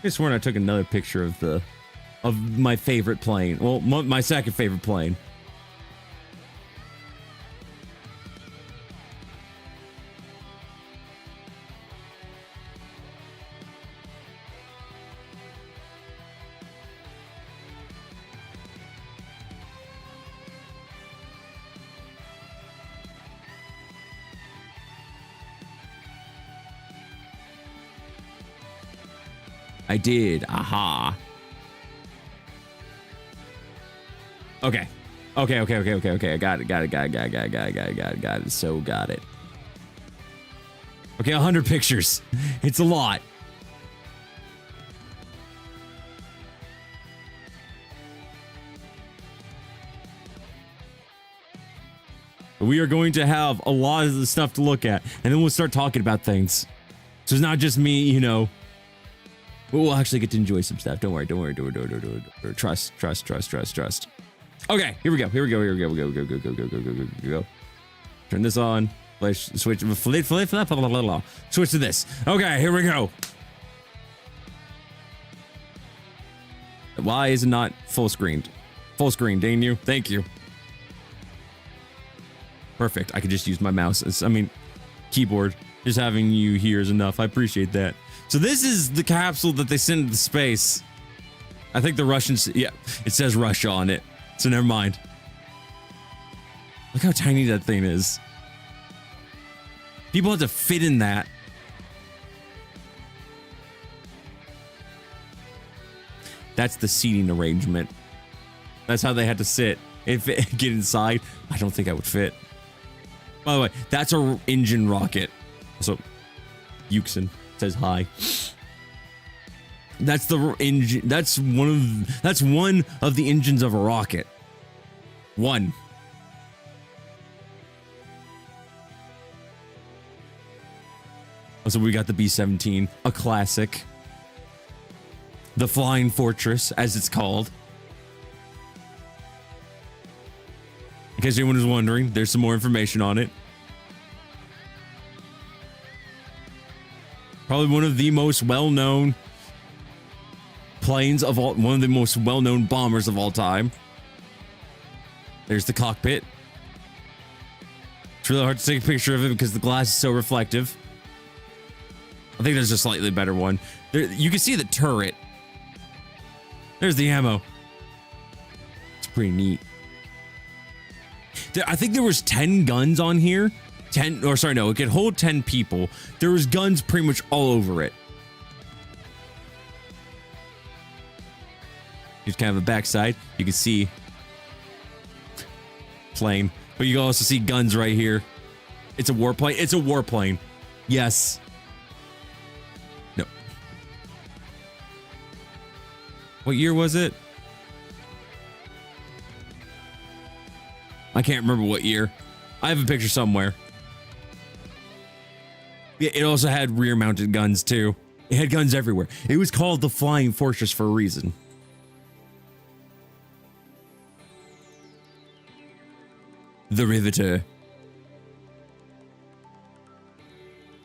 Speaker 2: I sworn I took another picture of my favorite plane. Well, my second favorite plane. I did. Aha. Okay. Okay. I got it. So got it. Okay, 100 pictures. It's a lot. We are going to have a lot of the stuff to look at, and then we'll start talking about things. So it's not just me, you know. We'll actually get to enjoy some stuff. Don't worry. Trust. Okay, here we go. Go. Turn this on. Switch to this. Okay, here we go. Why is it not full screened? Full screen, dang you. Thank you. Perfect. I could just use my mouse. Keyboard. Just having you here is enough. I appreciate that. So this is the capsule that they sent into space. I think the Russians, yeah, it says Russia on it. So never mind. Look how tiny that thing is. People have to fit in that. That's the seating arrangement. That's how they had to sit. If it get inside, I don't think I would fit. By the way, that's our engine rocket. So Euxin says hi. That's the engine. That's one of the engines of a rocket. One. So we got the B-17, a classic. The Flying Fortress, as it's called. In case anyone was wondering, there's some more information on it. Probably one of the most well-known planes of all, one of the most well-known bombers of all time. There's the cockpit. It's really hard to take a picture of it because the glass is so reflective. I think there's a slightly better one. There, you can see the turret. There's the ammo. It's pretty neat. I think there was 10 guns on here. 10, or sorry, no, it could hold 10 people. There was guns pretty much all over it. Here's kind of a backside. You can see plane, but you can also see guns right here. It's a warplane. It's a warplane. Yes. No. What year was it? I can't remember what year. I have a picture somewhere. Yeah, it also had rear-mounted guns too. It had guns everywhere. It was called the Flying Fortress for a reason. The Riveter.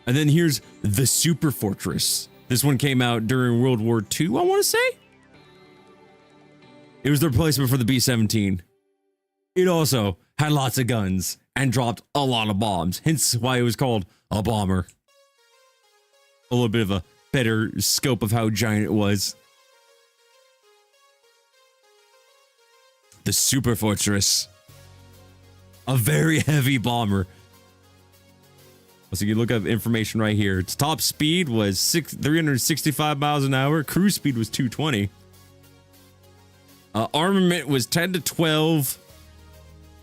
Speaker 2: And then here's the Super Fortress. This one came out during World War II, I want to say. It was the replacement for the B-17. It also had lots of guns and dropped a lot of bombs, hence why it was called a bomber. A little bit of a better scope of how giant it was. The Super Fortress. A very heavy bomber. So you look up information right here. Its top speed was 365 miles an hour. Cruise speed was 220. Armament was 10 to 12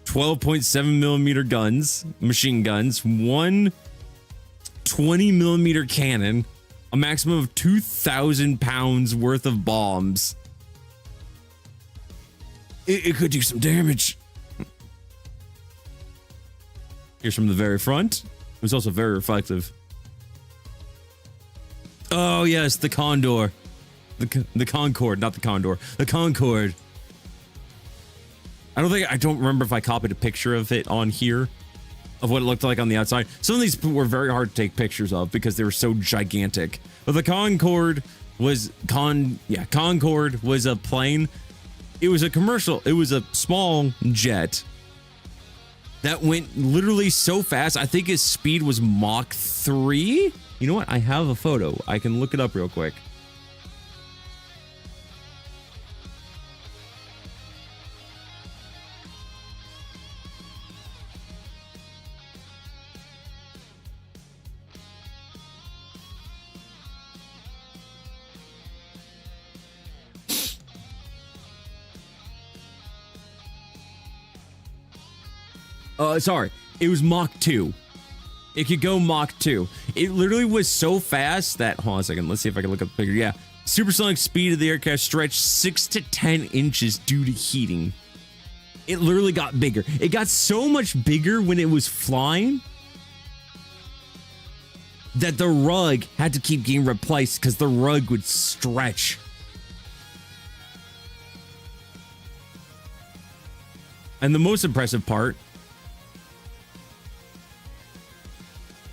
Speaker 2: 12.7 millimeter guns, machine guns, one 20 millimeter cannon, a maximum of 2,000 pounds worth of bombs. It could do some damage. Here's from the very front. It was also very reflective. Oh yes, the Condor. The Concorde, not the Condor. The Concorde. I don't remember if I copied a picture of it on here, of what it looked like on the outside. Some of these were very hard to take pictures of because they were so gigantic. But the Concorde was Concorde was a plane. It was a commercial. It was a small jet that went literally so fast. I think his speed was Mach 3. You know what? I have a photo. I can look it up real quick. Sorry, it was Mach 2. It could go Mach 2. It literally was so fast that, hold on a second, let's see if I can look up the picture. Yeah, supersonic speed of the aircraft stretched 6 to 10 inches due to heating. It literally got bigger. It got so much bigger when it was flying that the rug had to keep getting replaced because the rug would stretch. And the most impressive part,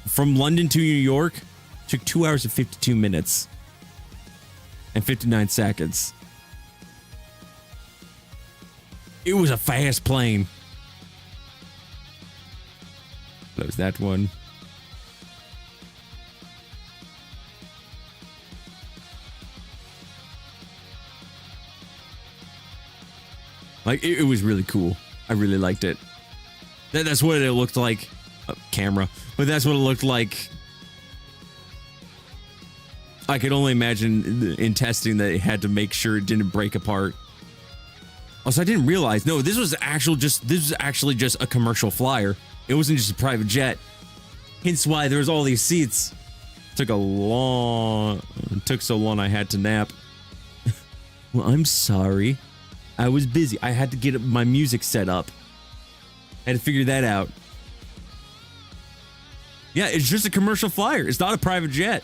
Speaker 2: from London to New York, took 2 hours and 52 minutes and 59 seconds. It was a fast plane. Close that one. Like, it was really cool. I really liked it. That's what it looked like. Camera, but that's what it looked like. I could only imagine in testing that it had to make sure it didn't break apart. Also, I didn't realize, no, this was actually just a commercial flyer. It wasn't just a private jet. Hence why there was all these seats. Took so long I had to nap. Well, I'm sorry. I was busy. I had to get my music set up. I had to figure that out. Yeah, it's just a commercial flyer. It's not a private jet.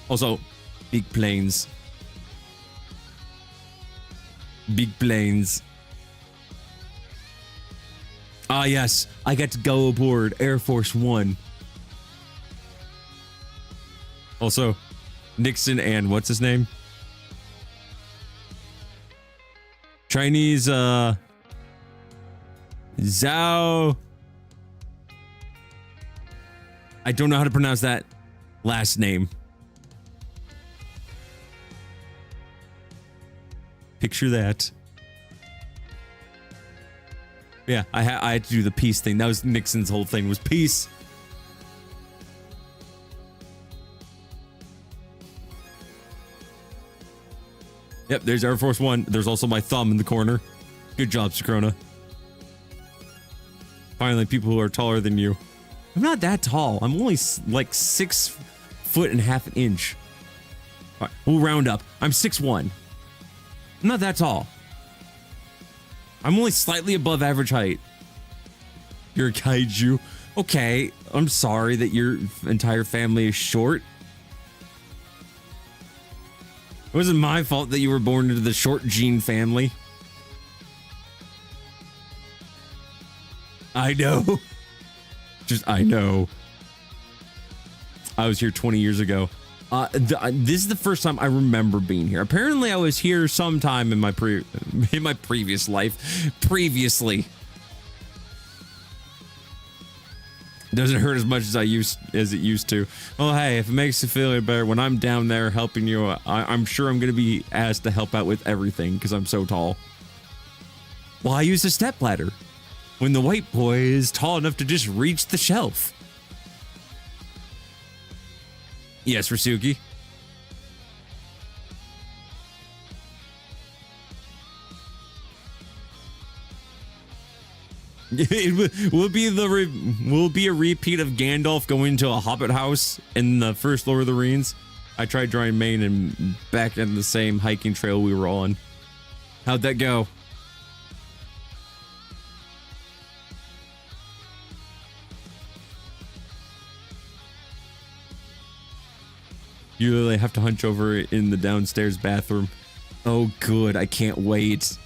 Speaker 2: Also, big planes. Big planes. Ah, yes. I got to go aboard Air Force One. Also, Nixon and what's his name? Chinese, Zhao. I don't know how to pronounce that last name. Picture that. Yeah, I had to do the peace thing. That was Nixon's whole thing, was peace. Yep, there's Air Force One. There's also my thumb in the corner. Good job, Sakrona. Finally, people who are taller than you. I'm not that tall. I'm only like 6 foot and half an inch. All right, we'll round up. I'm 6'1". I'm not that tall. I'm only slightly above average height. You're a kaiju. Okay, I'm sorry that your entire family is short. It wasn't my fault that you were born into the short gene family. I know. I know. I was here 20 years ago. This is the first time I remember being here. Apparently, I was here sometime in my previous life. Previously. Doesn't hurt as much as it used to. Oh, hey, if it makes you feel any better, when I'm down there helping you, I'm sure I'm going to be asked to help out with everything because I'm so tall. Well, I use a stepladder when the white boy is tall enough to just reach the shelf. Yes, Rasuki. It will be a repeat of Gandalf going to a hobbit house in the first Lord of the Rings. I tried drawing Maine and back in the same hiking trail we were on. How'd that go? You literally have to hunch over in the downstairs bathroom. Oh, good. I can't wait.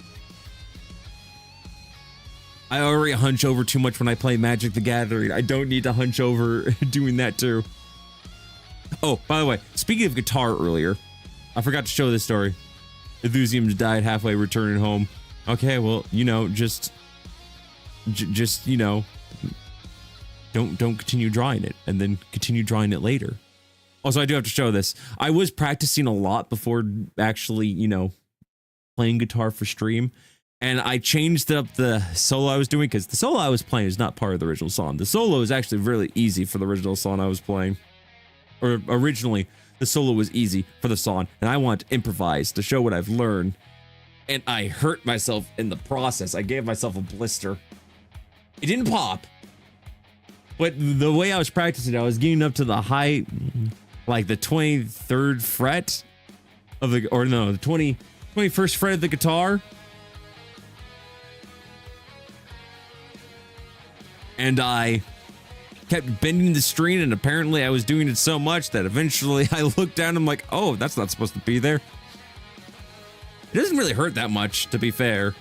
Speaker 2: I already hunch over too much when I play Magic the Gathering. I don't need to hunch over doing that too. Oh, by the way, speaking of guitar earlier, I forgot to show this story. Enthusiasm died halfway returning home. Okay, well, you know, just you know, don't continue drawing it and then continue drawing it later. Also, I do have to show this. I was practicing a lot before actually, you know, playing guitar for stream. And I changed up the solo I was doing because the solo I was playing is not part of the original song. The solo is actually really easy for the original song I was playing. Or originally, the solo was easy for the song. And I want to improvise to show what I've learned. And I hurt myself in the process. I gave myself a blister. It didn't pop. But the way I was practicing, I was getting up to the high, like the 23rd fret of the, or no, the 21st fret of the guitar. And I kept bending the string, and apparently I was doing it so much that eventually I looked down and I'm like, oh, that's not supposed to be there. It doesn't really hurt that much, to be fair.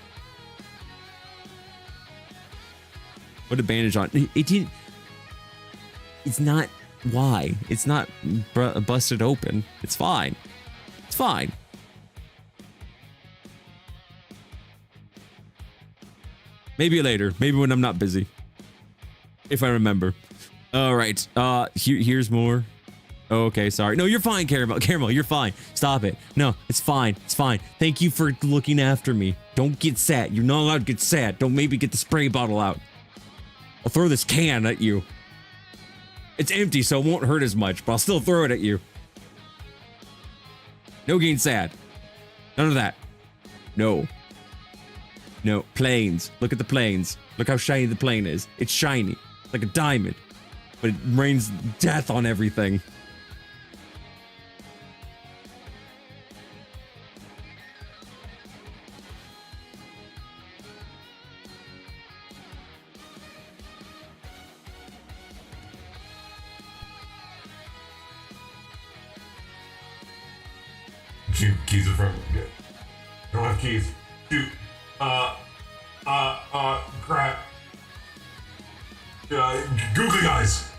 Speaker 2: Put a bandage on. It didn't. It's not. Why? It's not busted open. It's fine. It's fine. Maybe later. Maybe when I'm not busy. If I remember. All right. Here's more. Oh, okay, sorry. No, you're fine, Caramel. Caramel, you're fine. Stop it. No, it's fine. It's fine. Thank you for looking after me. Don't get sad. You're not allowed to get sad. Don't maybe get the spray bottle out. I'll throw this can at you. It's empty, so it won't hurt as much, but I'll still throw it at you. No getting sad. None of that. No. No, planes. Look at the planes. Look how shiny the plane is. It's shiny. Like a diamond. but it rains death on everything.
Speaker 3: Keys are from. I don't have keys. Dude. Crap. Googly eyes.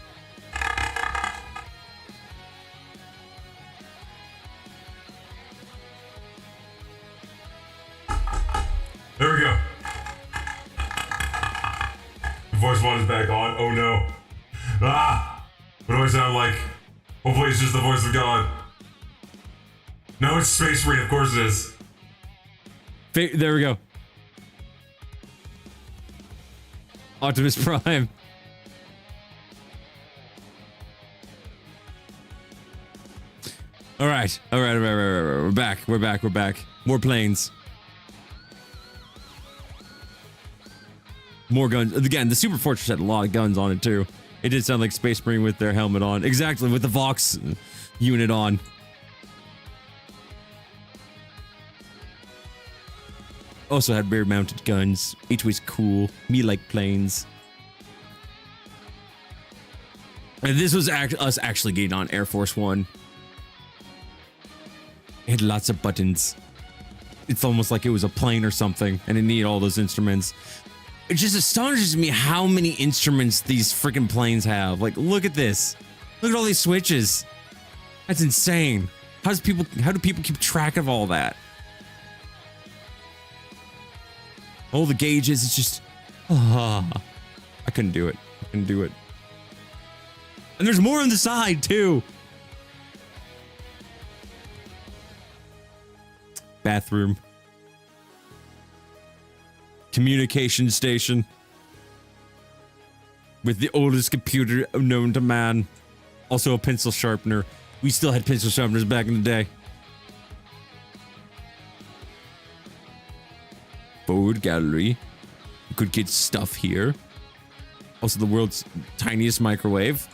Speaker 3: There we go. The voice one is back on. Oh no. Ah! What do I sound like? Hopefully it's just the voice of God. No, it's Space Marine, of course it is.
Speaker 2: There we go. Optimus Prime. All right. We're back. More planes. More guns. Again, the Super Fortress had a lot of guns on it too. It did sound like Space Marine with their helmet on. Exactly, with the Vox unit on. Also had rear-mounted guns. Each was cool. Me like planes. And this was us actually getting on Air Force One. It had lots of buttons. It's almost like it was a plane or something, and it needed all those instruments. It just astonishes me how many instruments these freaking planes have. Like, look at this. Look at all these switches. That's insane. How do people keep track of all that? All the gauges, it's just... I couldn't do it. And there's more on the side, too. Bathroom. Communication station. With the oldest computer known to man. Also a pencil sharpener. We still had pencil sharpeners back in the day. Forward gallery. You could get stuff here. Also the world's tiniest microwave.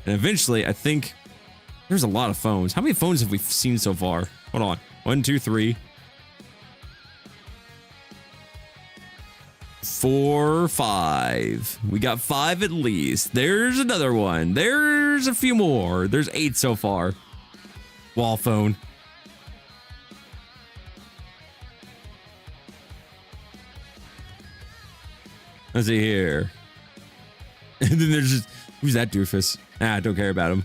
Speaker 2: And eventually, I think there's a lot of phones. How many phones have we seen so far? Hold on. 1, 2, 3. 4, 5. We got 5 at least. There's another one. There's a few more. There's 8 so far. Wall phone. Let's see here. And then there's just, who's that doofus? I don't care about him.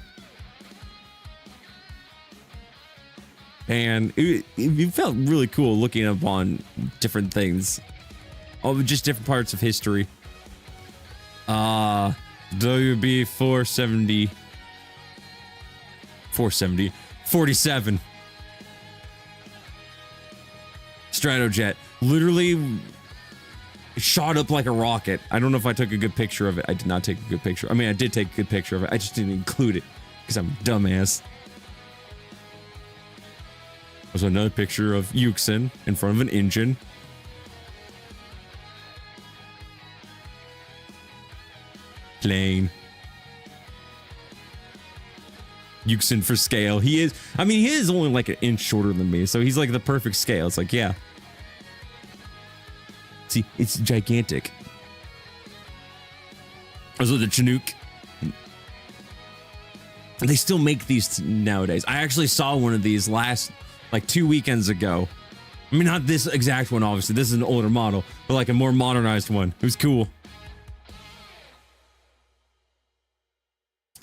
Speaker 2: And it felt really cool looking up on different things. Oh, just different parts of history. WB 470. 47. Stratojet. Literally shot up like a rocket. I don't know if I took a good picture of it. I did not take a good picture. I mean, I did take a good picture of it. I just didn't include it because I'm a dumbass. There's another picture of Yuxin in front of an engine. Plane. Yuxin for scale. He is only like an inch shorter than me, so he's like the perfect scale. It's like, yeah. See, it's gigantic. Also the Chinook. They still make these nowadays. I actually saw one of these like 2 weekends ago. I mean, not this exact one, obviously. This is an older model, but like a more modernized one. It was cool.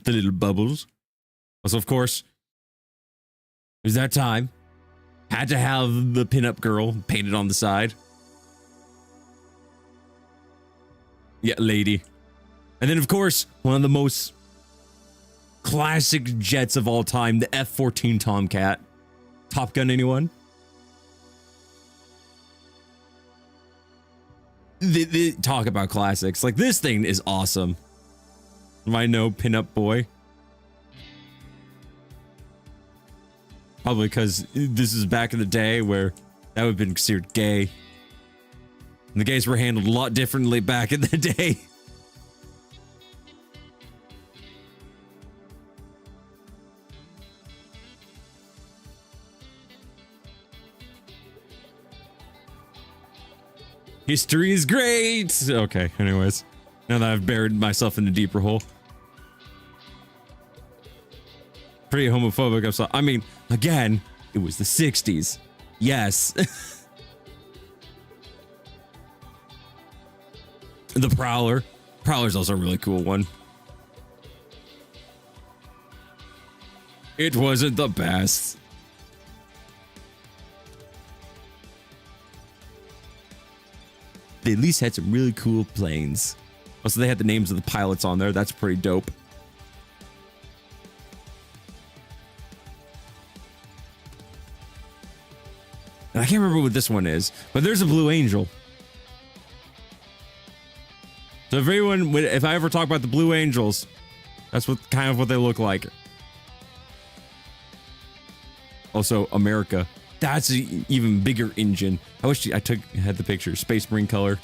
Speaker 2: The little bubbles. Also, of course, it was that time. Had to have the pinup girl painted on the side. Yeah, lady. And then, of course, one of the most classic jets of all time, the F-14 Tomcat. Top Gun, anyone? They talk about classics. Like, this thing is awesome. I know, pinup boy. Probably because this is back in the day where that would have been considered gay. The gays were handled a lot differently back in the day. History is great. Okay, anyways. Now that I've buried myself in a deeper hole. Pretty homophobic. I'm sorry. I mean, again, it was the 60s. Yes. The Prowler. Prowler's also a really cool one. It wasn't the best. They at least had some really cool planes. Also, they had the names of the pilots on there. That's pretty dope. And I can't remember what this one is, but there's a Blue Angel. So if anyone, if I ever talk about the Blue Angels, that's what kind of what they look like. Also, America. That's an even bigger engine. I wish I had the picture. Space Marine color.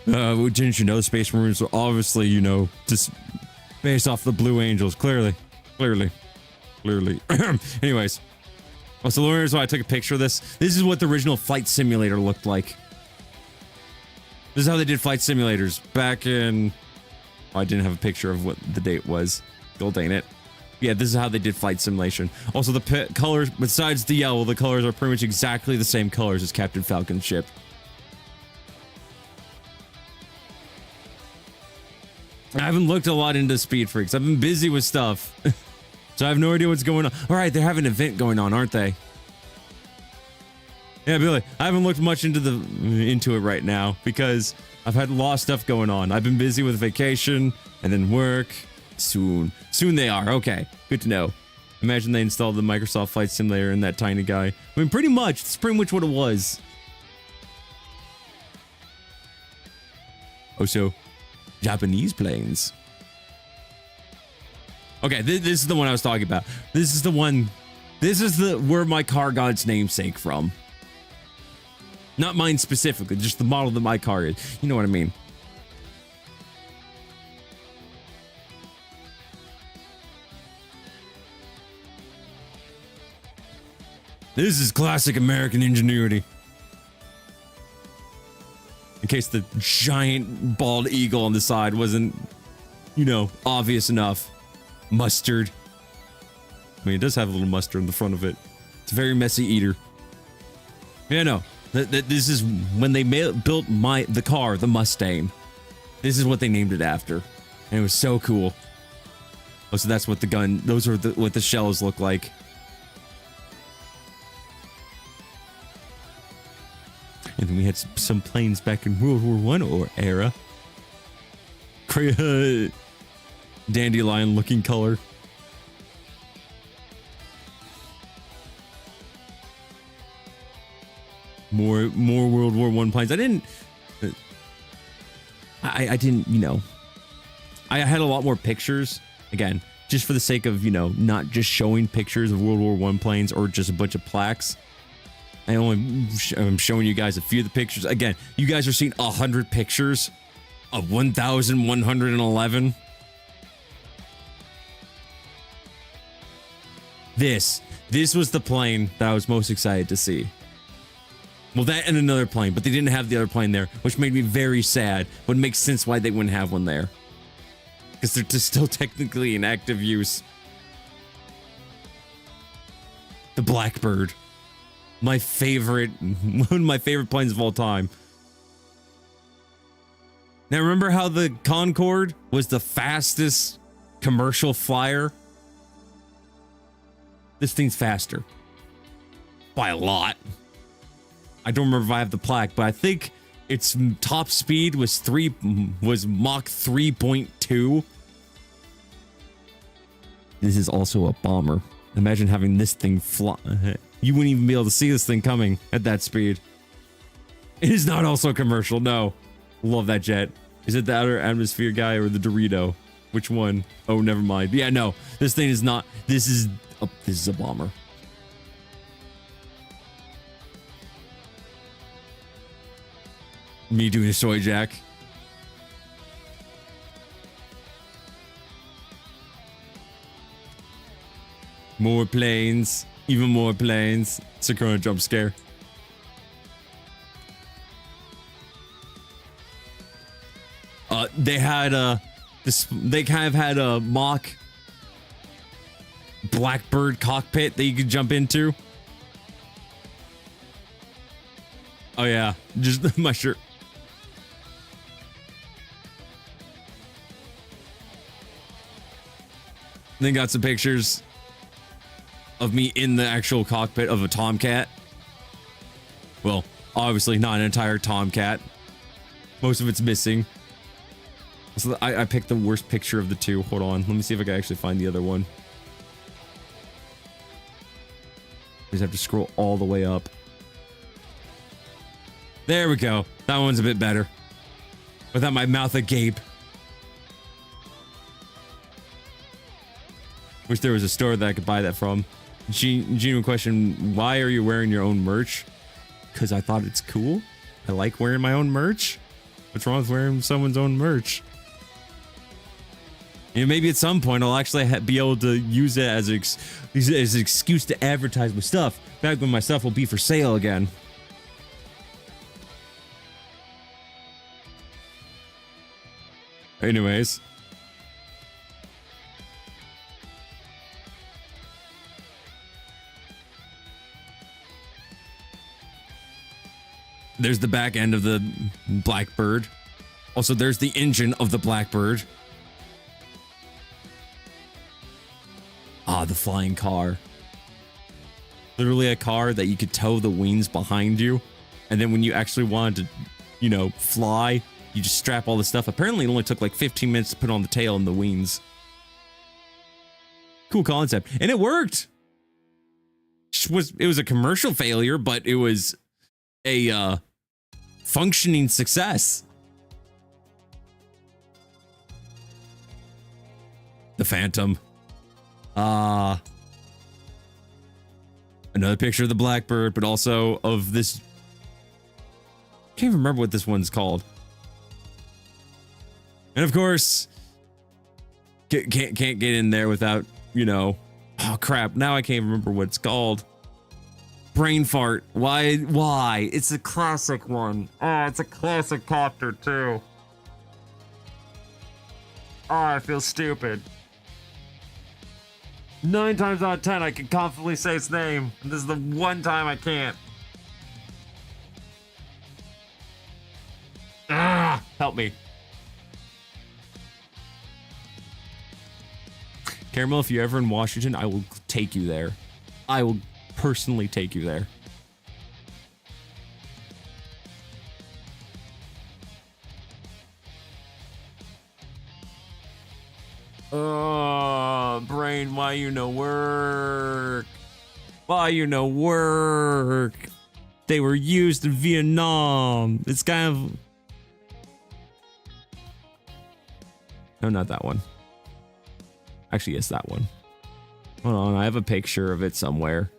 Speaker 2: Didn't you know Space Marines were obviously, you know, just based off the Blue Angels? Clearly. Anyways. So here's why I took a picture of this. This is what the original Flight Simulator looked like. This is how they did flight simulators back in... Oh, I didn't have a picture of what the date was. God dang it. Yeah, this is how they did flight simulation. Also, the colors, besides the yellow, the colors are pretty much exactly the same colors as Captain Falcon's ship. I haven't looked a lot into Speed Freaks. I've been busy with stuff. So I have no idea what's going on. All right, they have an event going on, aren't they? Yeah, Billy, I haven't looked much into it right now because I've had a lot of stuff going on. I've been busy with vacation and then work. Soon they are. Okay, good to know. Imagine they installed the Microsoft Flight Simulator in that tiny guy. I mean, pretty much. That's pretty much what it was. Oh, so Japanese planes. Okay, this is the one I was talking about. This is the one. This is where my car got its namesake from. Not mine specifically, just the model that my car is. You know what I mean? This is classic American ingenuity. In case the giant bald eagle on the side wasn't, you know, obvious enough. Mustard. I mean, it does have a little mustard in the front of it. It's a very messy eater. Yeah, no. This is when they built the car, the Mustang. This is what they named it after. And it was so cool. Oh, so that's what the gun, those are what the shells look like. And then we had some planes back in World War I era. Dandelion looking color. More World War I planes. I didn't, you know, I had a lot more pictures. Again, just for the sake of, you know, not just showing pictures of World War I planes or just a bunch of plaques. I'm showing you guys a few of the pictures. Again, you guys are seeing 100 pictures of 1,111. This was the plane that I was most excited to see. Well, that and another plane, but they didn't have the other plane there, which made me very sad, but it makes sense why they wouldn't have one there. Because they're just still technically in active use. The Blackbird. My favorite, one of my favorite planes of all time. Now, remember how the Concorde was the fastest commercial flyer? This thing's faster. By a lot. I don't remember if I have the plaque, but I think its top speed was Mach 3.2. This is also a bomber. Imagine having this thing fly. You wouldn't even be able to see this thing coming at that speed. It is not also commercial, no. Love that jet. Is it the outer atmosphere guy or the Dorito? Which one? Oh, never mind. Yeah, no. This thing is not. This is a bomber. Me doing a soy jack. More planes. Even more planes. Sakura jump scare. They had they kind of had a mock Blackbird cockpit that you could jump into. Oh yeah, just my shirt. Then got some pictures of me in the actual cockpit of a Tomcat. Well, obviously not an entire Tomcat. Most of it's missing. So I picked the worst picture of the two. Hold on. Let me see if I can actually find the other one. I just have to scroll all the way up. There we go. That one's a bit better. Without my mouth agape. Wish there was a store that I could buy that from. Genuine question, why are you wearing your own merch? Because I thought it's cool. I like wearing my own merch. What's wrong with wearing someone's own merch? You know, maybe at some point I'll actually be able to use it as an excuse to advertise my stuff. Back when my stuff will be for sale again. Anyways. There's the back end of the Blackbird. Also, there's the engine of the Blackbird. Ah, the flying car. Literally a car that you could tow the wings behind you. And then when you actually wanted to, you know, fly, you just strap all the stuff. Apparently it only took like 15 minutes to put on the tail and the wings. Cool concept. And it worked. It was a commercial failure, but it was a functioning success. The Phantom. Another picture of the Blackbird, but also of this. Can't even remember what this one's called. And of course, can't get in there without, you know. Oh crap! Now I can't remember what it's called. Brain fart. Why? It's a classic one. Oh, it's a classic copter too. Oh, I feel stupid. 9 times out of 10, I can confidently say its name. And this is the one time I can't. Ah, help me. Caramel, if you're ever in Washington, I will take you there. I will personally take you there. Brain, why you no work? Why you no work? They were used in Vietnam. It's kind of... No, not that one. Actually, yes, that one. Hold on, I have a picture of it somewhere.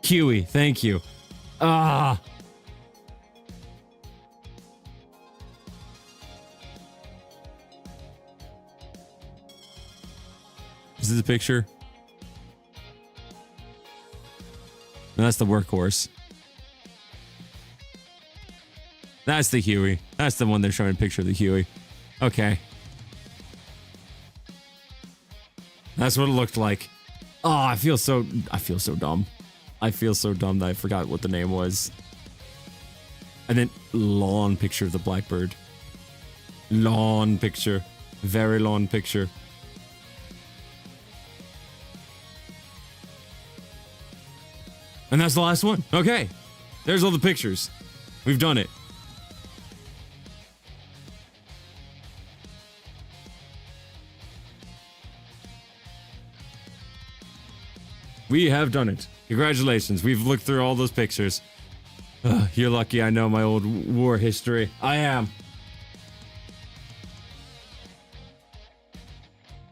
Speaker 2: Huey, thank you. Ah. Is this a picture? No, that's the workhorse. That's the Huey. That's the one they're showing a picture of the Huey. Okay. That's what it looked like. Oh, I feel so dumb. I feel so dumb that I forgot what the name was. And then long picture of the Blackbird. Long picture. Very long picture. And that's the last one. Okay. There's all the pictures. We've done it. We have done it. Congratulations. We've looked through all those pictures. You're lucky I know my old war history. I am.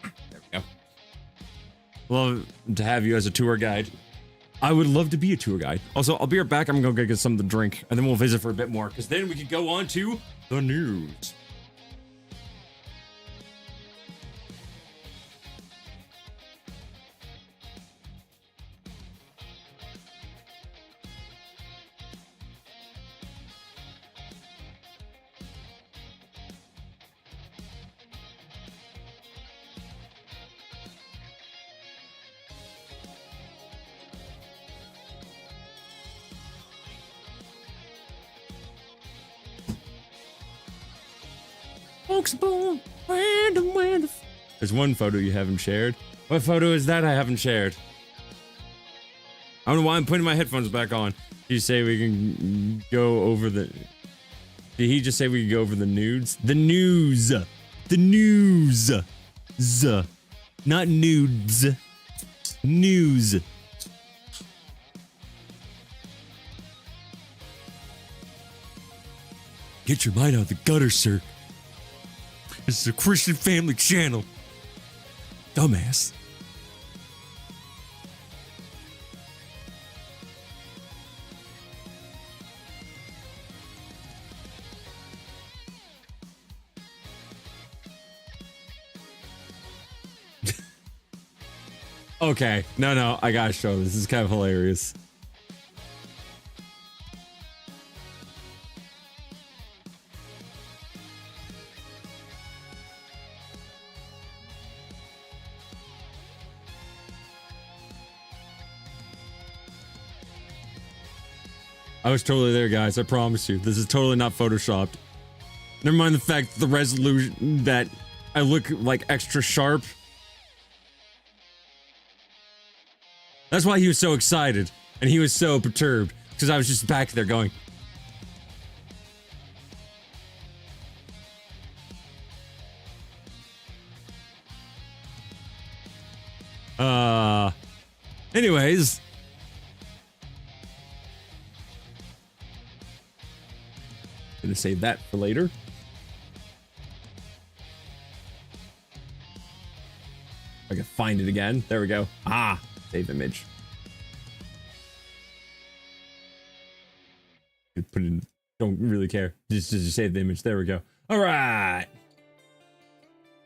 Speaker 2: There we go. Love to have you as a tour guide. I would love to be a tour guide. Also, I'll be right back. I'm gonna go get something to drink, and then we'll visit for a bit more, because then we could go on to the news. There's one photo you haven't shared. What photo is that I haven't shared? I don't know why I'm putting my headphones back on. Did you say we can go over the... Did he just say we could go over the nudes? The news! The news! Z. Not nudes. News. Get your mind out of the gutter, sir. This is a Christian family channel. Dumbass. Okay, no, I gotta show this. This is kind of hilarious. I was totally there, guys. I promise you. This is totally not photoshopped. Never mind the fact that the resolution that I look like extra sharp. That's why he was so excited and he was so perturbed, because I was just back there going. Anyways. Gonna save that for later. I can find it again. There we go. Ah, save image. Put it in. Don't really care. Just save the image. There we go. All right.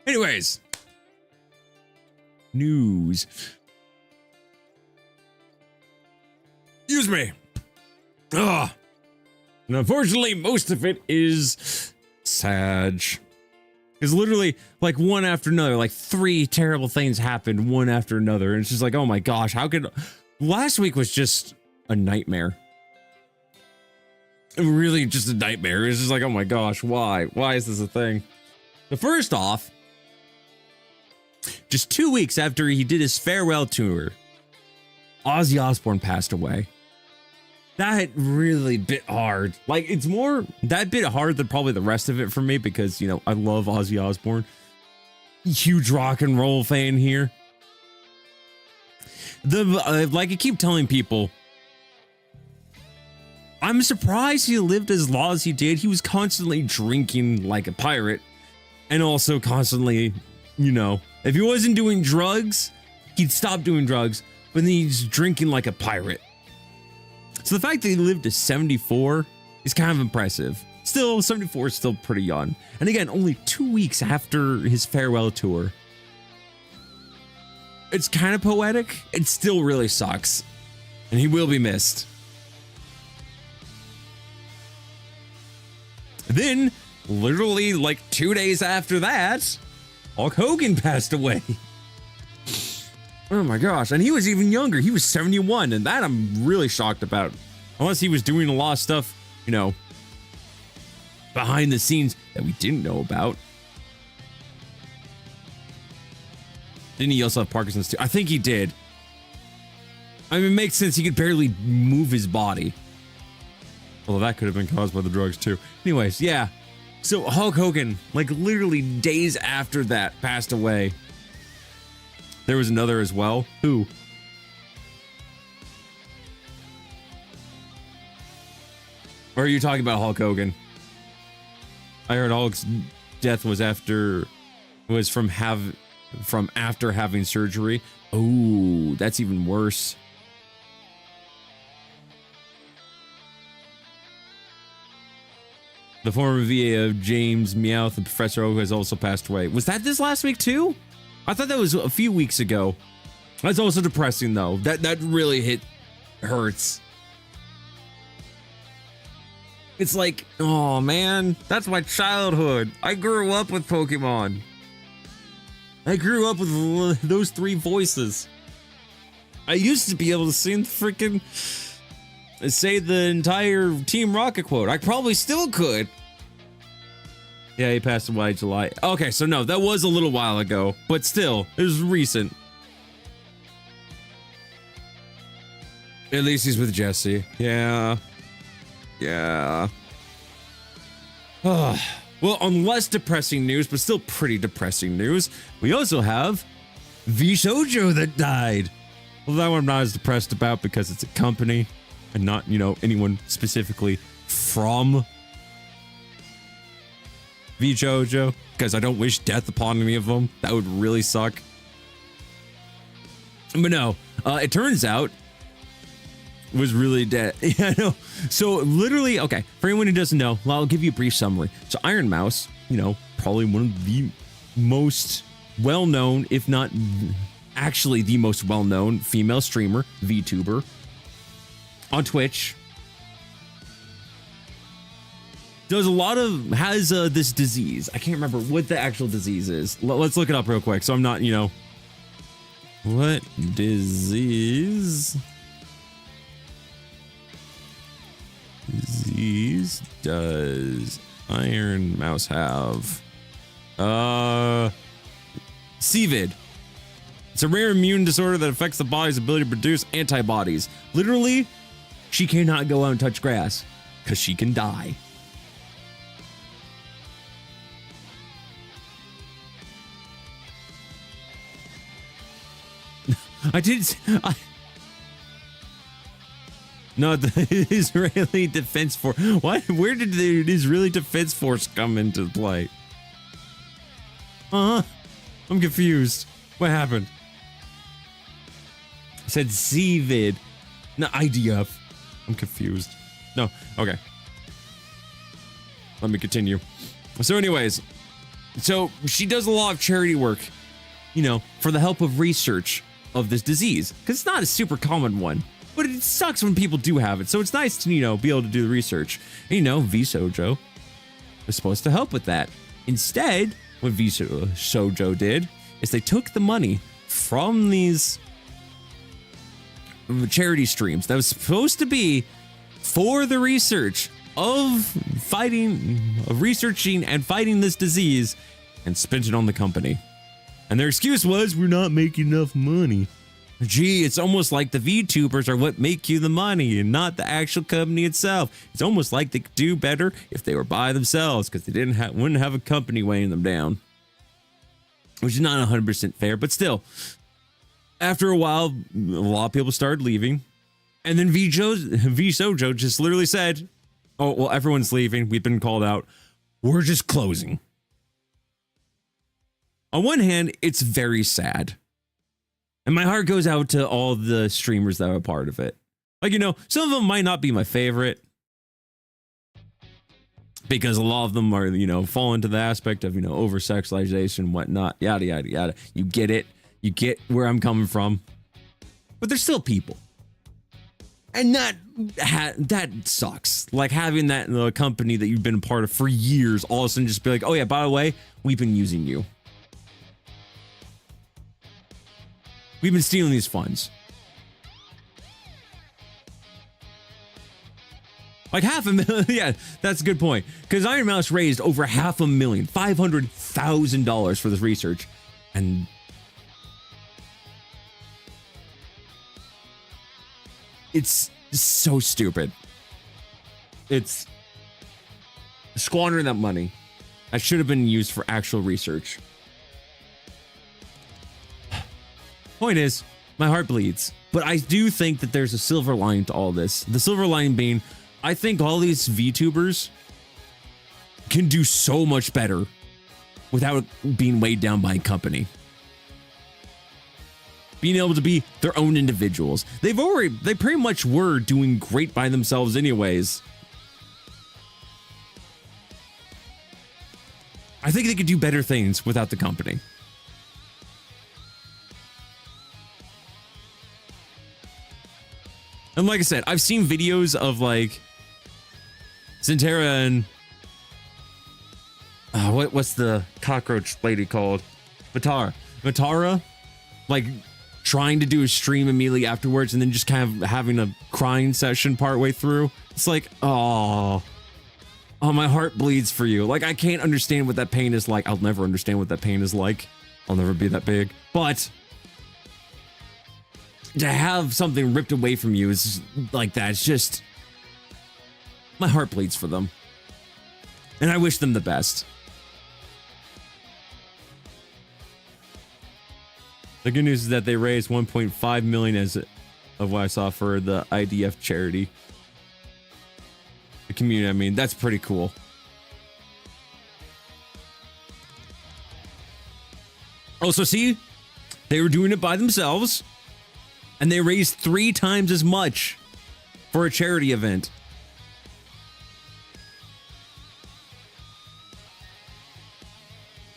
Speaker 2: Anyways, news. Excuse me. Ugh. And unfortunately, most of it is sad. Because literally, like, one after another, like 3 terrible things happened one after another. And it's just like, oh my gosh, how could... Last week was just a nightmare. Really just a nightmare. It's just like, oh my gosh, why? Why is this a thing? So first off, just 2 weeks after he did his farewell tour, Ozzy Osbourne passed away. That really bit hard. Like, it's more, that bit hard than probably the rest of it for me because, you know, I love Ozzy Osbourne. Huge rock and roll fan here. Like I keep telling people, I'm surprised he lived as long as he did. He was constantly drinking like a pirate and also constantly, you know, if he wasn't doing drugs, he'd stop doing drugs, but then he's drinking like a pirate. So the fact that he lived to 74 is kind of impressive. Still, 74 is still pretty young. And again, only 2 weeks after his farewell tour. It's kind of poetic. It still really sucks. And he will be missed. Then, literally like 2 days after that, Hulk Hogan passed away. Oh my gosh, and he was even younger. He was 71, and that I'm really shocked about. Unless he was doing a lot of stuff, you know, behind the scenes that we didn't know about. Didn't he also have Parkinson's too? I think he did. I mean, it makes sense. He could barely move his body. Although that could have been caused by the drugs too. Anyways, yeah. So Hulk Hogan, like literally days after that, passed away. There was another as well. Who? Or are you talking about Hulk Hogan? I heard Hulk's death was from after having surgery. Oh, that's even worse. The former VA of James Meowth and Professor Oak has also passed away. Was that this last week too? I thought that was a few weeks ago. That's also depressing though. That really hurts. It's like, oh man, that's my childhood. I grew up with Pokemon. I grew up with those 3 voices. I used to be able to sing freaking say the entire Team Rocket quote. I probably still could. Yeah, he passed away July. Okay, so no, that was a little while ago, but still, it was recent. At least he's with Jesse. Yeah. Yeah. Well, on less depressing news, but still pretty depressing news, we also have VShojo that died. Well, that one I'm not as depressed about because it's a company and not, you know, anyone specifically from VShojo, because I don't wish death upon any of them. That would really suck. But no, it turns out was really dead. Yeah, no. So literally, okay, for anyone who doesn't know, well, I'll give you a brief summary. So Iron Mouse, you know, probably one of the most well-known, if not actually the most well-known female streamer, VTuber on Twitch. Does a lot of, has this disease. I can't remember what the actual disease is. Let's look it up real quick so I'm not, you know. What disease does Iron Mouse have? CVID. It's a rare immune disorder that affects the body's ability to produce antibodies. Literally, she cannot go out and touch grass because she can die. No, the Israeli Defense Force. What? Where did the Israeli Defense Force come into play? I'm confused. What happened? I said CVID, not IDF. I'm confused. No, okay. Let me continue. So anyways, so she does a lot of charity work, you know, for the help of research of this disease, because it's not a super common one. But it sucks when people do have it, so it's nice to, you know, be able to do the research. And, you know, VShojo was supposed to help with that. Instead, what VShojo did is they took the money from these charity streams that was supposed to be for the research of researching and fighting this disease, and spent it on the company. And their excuse was, we're not making enough money. Gee, it's almost like the VTubers are what make you the money and not the actual company itself. It's almost like they could do better if they were by themselves because they wouldn't have a company weighing them down. Which is not 100% fair, but still. After a while, a lot of people started leaving. And then VShojo just literally said, oh, well, everyone's leaving. We've been called out. We're just closing. On one hand, it's very sad. And my heart goes out to all the streamers that are a part of it. Like, you know, some of them might not be my favorite, because a lot of them are, you know, fall into the aspect of, you know, over-sexualization and whatnot, yada, yada, yada. You get it. You get where I'm coming from. But they're still people. And that sucks. Like having that in a company that you've been a part of for years, all of a sudden just be like, oh yeah, by the way, we've been using you. We've been stealing these funds. Like $500,000. Yeah, that's a good point. Because Iron Mouse raised over $500,000, $500,000 for this research. And it's so stupid. It's squandering that money that should have been used for actual research. Point is, my heart bleeds, but I do think that there's a silver lining to all this. The silver lining being, I think all these VTubers can do so much better without being weighed down by a company. Being able to be their own individuals. They pretty much were doing great by themselves anyways. I think they could do better things without the company. And like I said, I've seen videos of like Sintera and what's the cockroach lady called? Matara, like trying to do a stream immediately afterwards and then just kind of having a crying session partway through. It's like, oh, my heart bleeds for you. Like, I can't understand what that pain is like. I'll never understand what that pain is like. I'll never be that big. But to have something ripped away from you is like that. It's just, my heart bleeds for them. And I wish them the best. The good news is that they raised 1.5 million as of what I saw for the IDF charity. The community, I mean, that's pretty cool. Also, see, they were doing it by themselves and they raised 3 times as much for a charity event.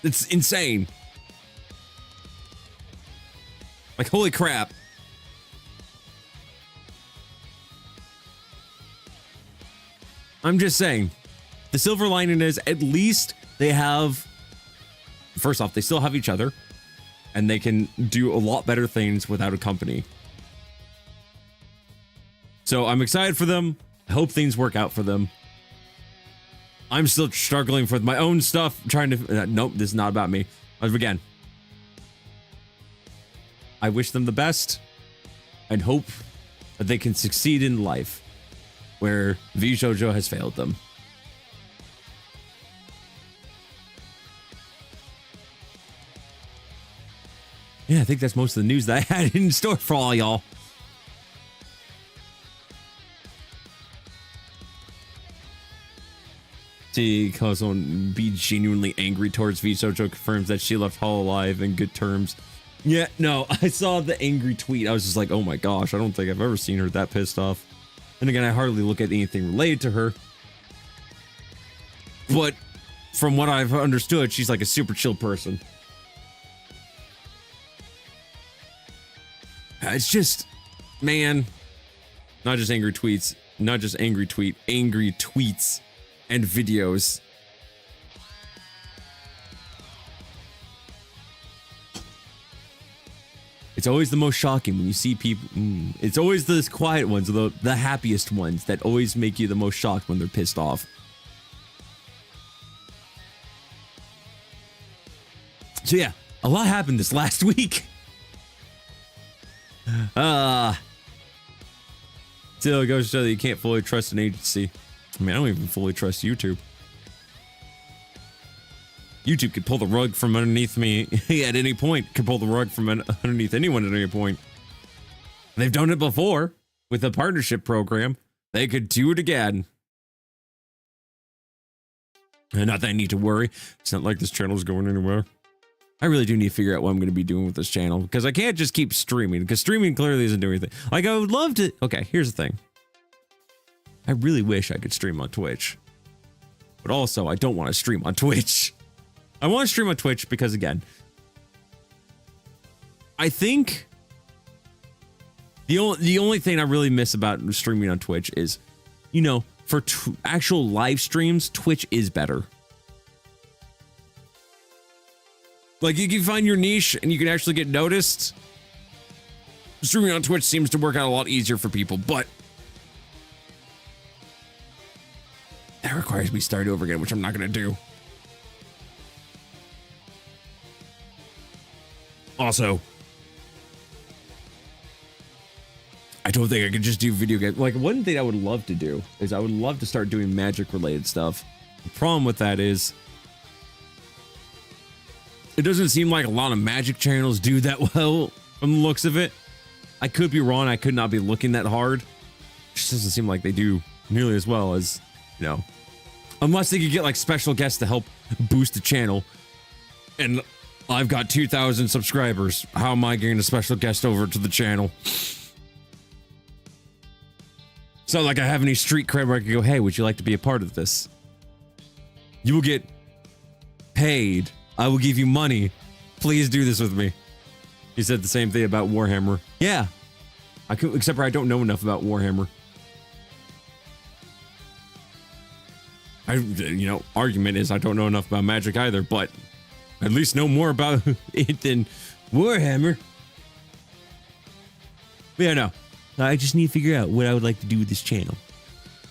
Speaker 2: It's insane. Like, holy crap. I'm just saying, the silver lining is at least they have, first off, they still have each other and they can do a lot better things without a company. So I'm excited for them. I hope things work out for them. I'm still struggling with my own stuff, trying to, nope, this is not about me. Again, I wish them the best and hope that they can succeed in life where VJojo has failed them. Yeah, I think that's most of the news that I had in store for all y'all. See, cause on be genuinely angry towards VJojo confirms that she left Hall alive in good terms. Yeah, no, I saw the angry tweet. I was just like, oh my gosh, I don't think I've ever seen her that pissed off. And again, I hardly look at anything related to her. But from what I've understood, she's like a super chill person. It's just, man, not just angry tweets, angry tweets and videos. It's always the most shocking when you see people. It's always the quiet ones, the happiest ones that always make you the most shocked when they're pissed off. So yeah, a lot happened this last week. Still, it goes to show that you can't fully trust an agency. I mean, I don't even fully trust YouTube. YouTube could pull the rug from underneath me at any point. Could pull the rug from underneath anyone at any point. They've done it before with a partnership program. They could do it again. And not that I need to worry. It's not like this channel is going anywhere. I really do need to figure out what I'm going to be doing with this channel because I can't just keep streaming because streaming clearly isn't doing anything. Like, I would love to. Okay, here's the thing. I really wish I could stream on Twitch, but also I don't want to stream on Twitch. I want to stream on Twitch because, again, I think the only thing I really miss about streaming on Twitch is, you know, for actual live streams, Twitch is better. Like, you can find your niche and you can actually get noticed. Streaming on Twitch seems to work out a lot easier for people, but that requires me to start over again, which I'm not going to do. Also, I don't think I could just do video games. Like, one thing I would love to do is I would love to start doing magic related stuff. The problem with that is it doesn't seem like a lot of magic channels do that well from the looks of it. I could be wrong. I could not be looking that hard. It just doesn't seem like they do nearly as well as, you know, unless they could get like special guests to help boost the channel. And I've got 2,000 subscribers. How am I getting a special guest over to the channel? It's not like I have any street cred where I can go, hey, would you like to be a part of this? You will get paid. I will give you money. Please do this with me. He said the same thing about Warhammer. Yeah. Except for I don't know enough about Warhammer. Argument is I don't know enough about Magic either, but at least know more about it than Warhammer. But yeah, no. I just need to figure out what I would like to do with this channel.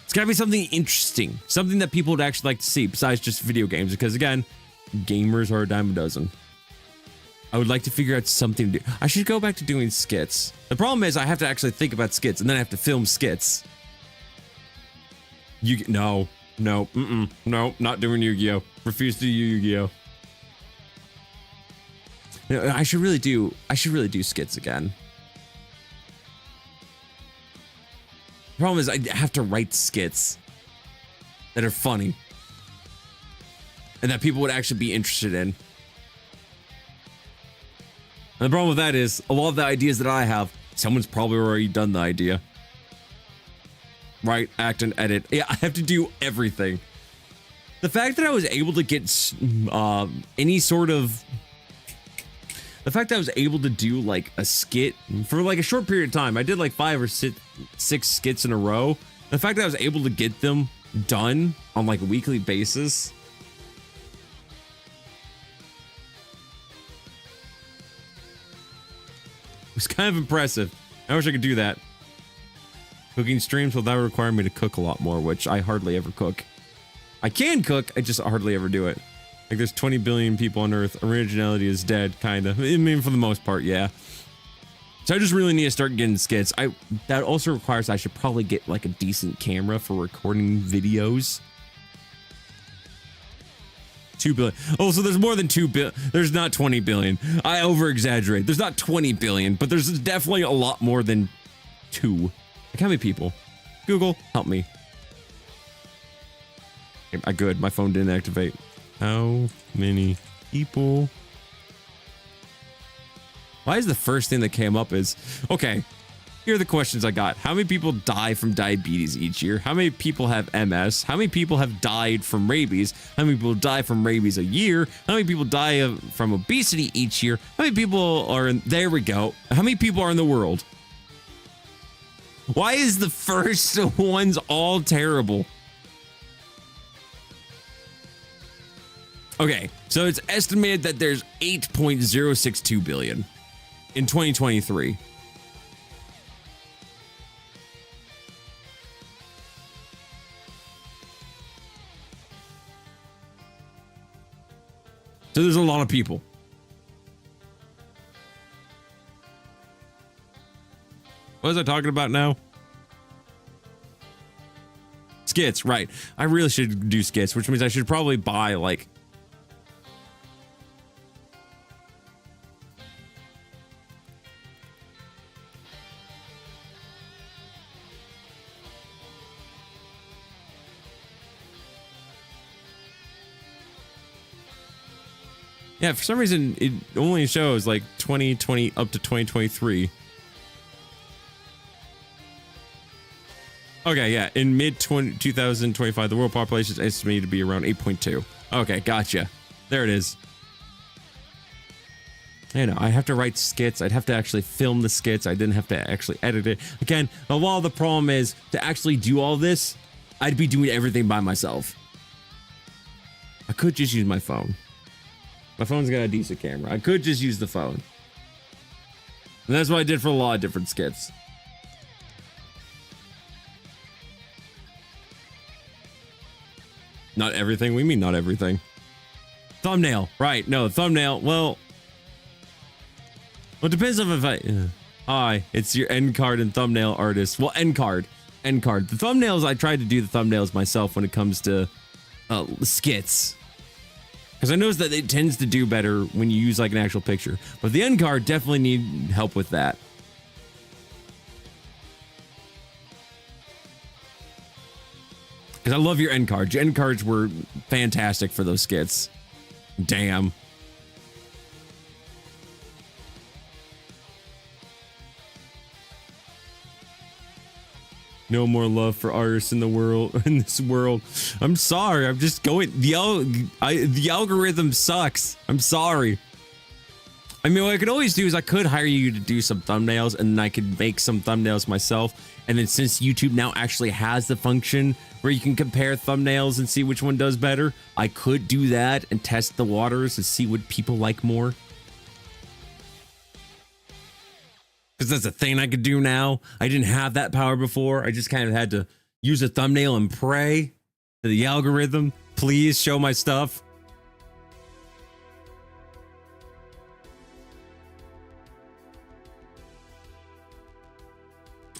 Speaker 2: It's gotta be something interesting. Something that people would actually like to see besides just video games. Because again, gamers are a dime a dozen. I would like to figure out something to do. I should go back to doing skits. The problem is I have to actually think about skits and then I have to film skits. No, not doing Yu-Gi-Oh. Refuse to do Yu-Gi-Oh. I should really do skits again. The problem is I have to write skits that are funny and that people would actually be interested in. And the problem with that is, a lot of the ideas that I have, someone's probably already done the idea. Write, act, and edit. Yeah, I have to do everything. The fact that I was able to get any sort of... The fact that I was able to do, like, a skit for, like, a short period of time. I did, like, 5 or 6 skits in a row. The fact that I was able to get them done on, like, a weekly basis... It was kind of impressive. I wish I could do that. Cooking streams, well, that would require me to cook a lot more, which I hardly ever cook. I can cook, I just hardly ever do it. Like, there's 20 billion people on Earth. Originality is dead, kind of. I mean, for the most part, yeah. So I just really need to start getting skits. That also requires I should probably get, like, a decent camera for recording videos. 2 billion. Oh, so there's more than 2 billion. There's not 20 billion. I over-exaggerate. There's not 20 billion, but there's definitely a lot more than 2. Like, how many people? Google, help me. Okay, good. My phone didn't activate. How many people? Why is the first thing that came up is... Okay, here are the questions I got. How many people die from diabetes each year? How many people have MS? How many people have died from rabies? How many people die from rabies a year? How many people die from obesity each year? How many people are in... There we go. How many people are in the world? Why is the first ones all terrible? Okay, so it's estimated that there's 8.062 billion in 2023. So there's a lot of people. What was I talking about now? Skits, right. I really should do skits, which means I should probably buy, like... Yeah, for some reason, it only shows like 2020 up to 2023. Okay, yeah, in mid-2025, the world population is estimated to be around 8.2. Okay, gotcha. There it is. You know, I have to write skits. I'd have to actually film the skits. I didn't have to actually edit it. Again, a lot of the problem is to actually do all this, I'd be doing everything by myself. I could just use my phone. My phone's got a decent camera. I could just use the phone. And that's what I did for a lot of different skits. Not everything? We mean not everything. Thumbnail. Right. No, thumbnail. Well, it depends on if I... Hi, it's your end card and thumbnail artist. Well, end card. End card. The thumbnails, I tried to do the thumbnails myself when it comes to skits. Because I noticed that it tends to do better when you use like an actual picture. But the end card definitely need help with that. Because I love your end cards. Your end cards were fantastic for those skits. Damn. No more love for artists in the world, in this world. I'm sorry. I'm just going. The algorithm sucks. I'm sorry. I mean, what I could always do is I could hire you to do some thumbnails, and then I could make some thumbnails myself. And then since YouTube now actually has the function where you can compare thumbnails and see which one does better, I could do that and test the waters and see what people like more. Because that's a thing I could do now. I didn't have that power before. I just kind of had to use a thumbnail and pray to the algorithm. Please show my stuff.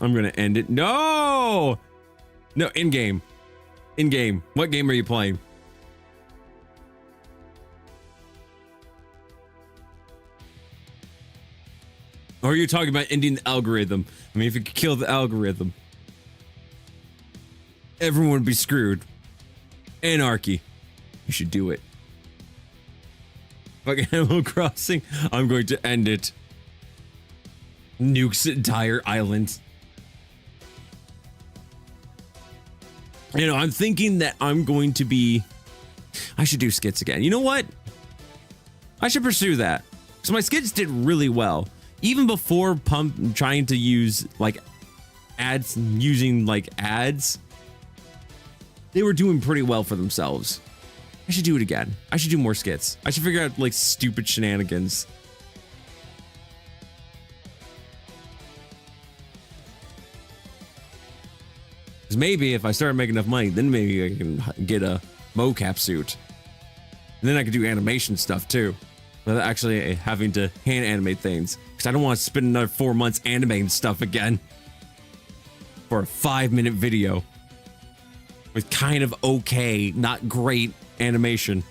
Speaker 2: I'm gonna end it. No! No, in-game. In-game. What game are you playing? Or are you talking about ending the algorithm? I mean, if you could kill the algorithm, everyone would be screwed. Anarchy. You should do it. Fucking Animal Crossing. I'm going to end it. Nukes entire island. You know, I'm thinking that I'm going to be... I should do skits again. You know what? I should pursue that. So my skits did really well. Even before trying to use like ads, using like ads, they were doing pretty well for themselves. I should do it again. I should do more skits. I should figure out like stupid shenanigans. Because maybe if I start making enough money, then maybe I can get a mocap suit. And then I could do animation stuff too. Without actually having to hand animate things. Because I don't want to spend another 4 months animating stuff again. For a 5-minute video. With kind of okay, not great animation.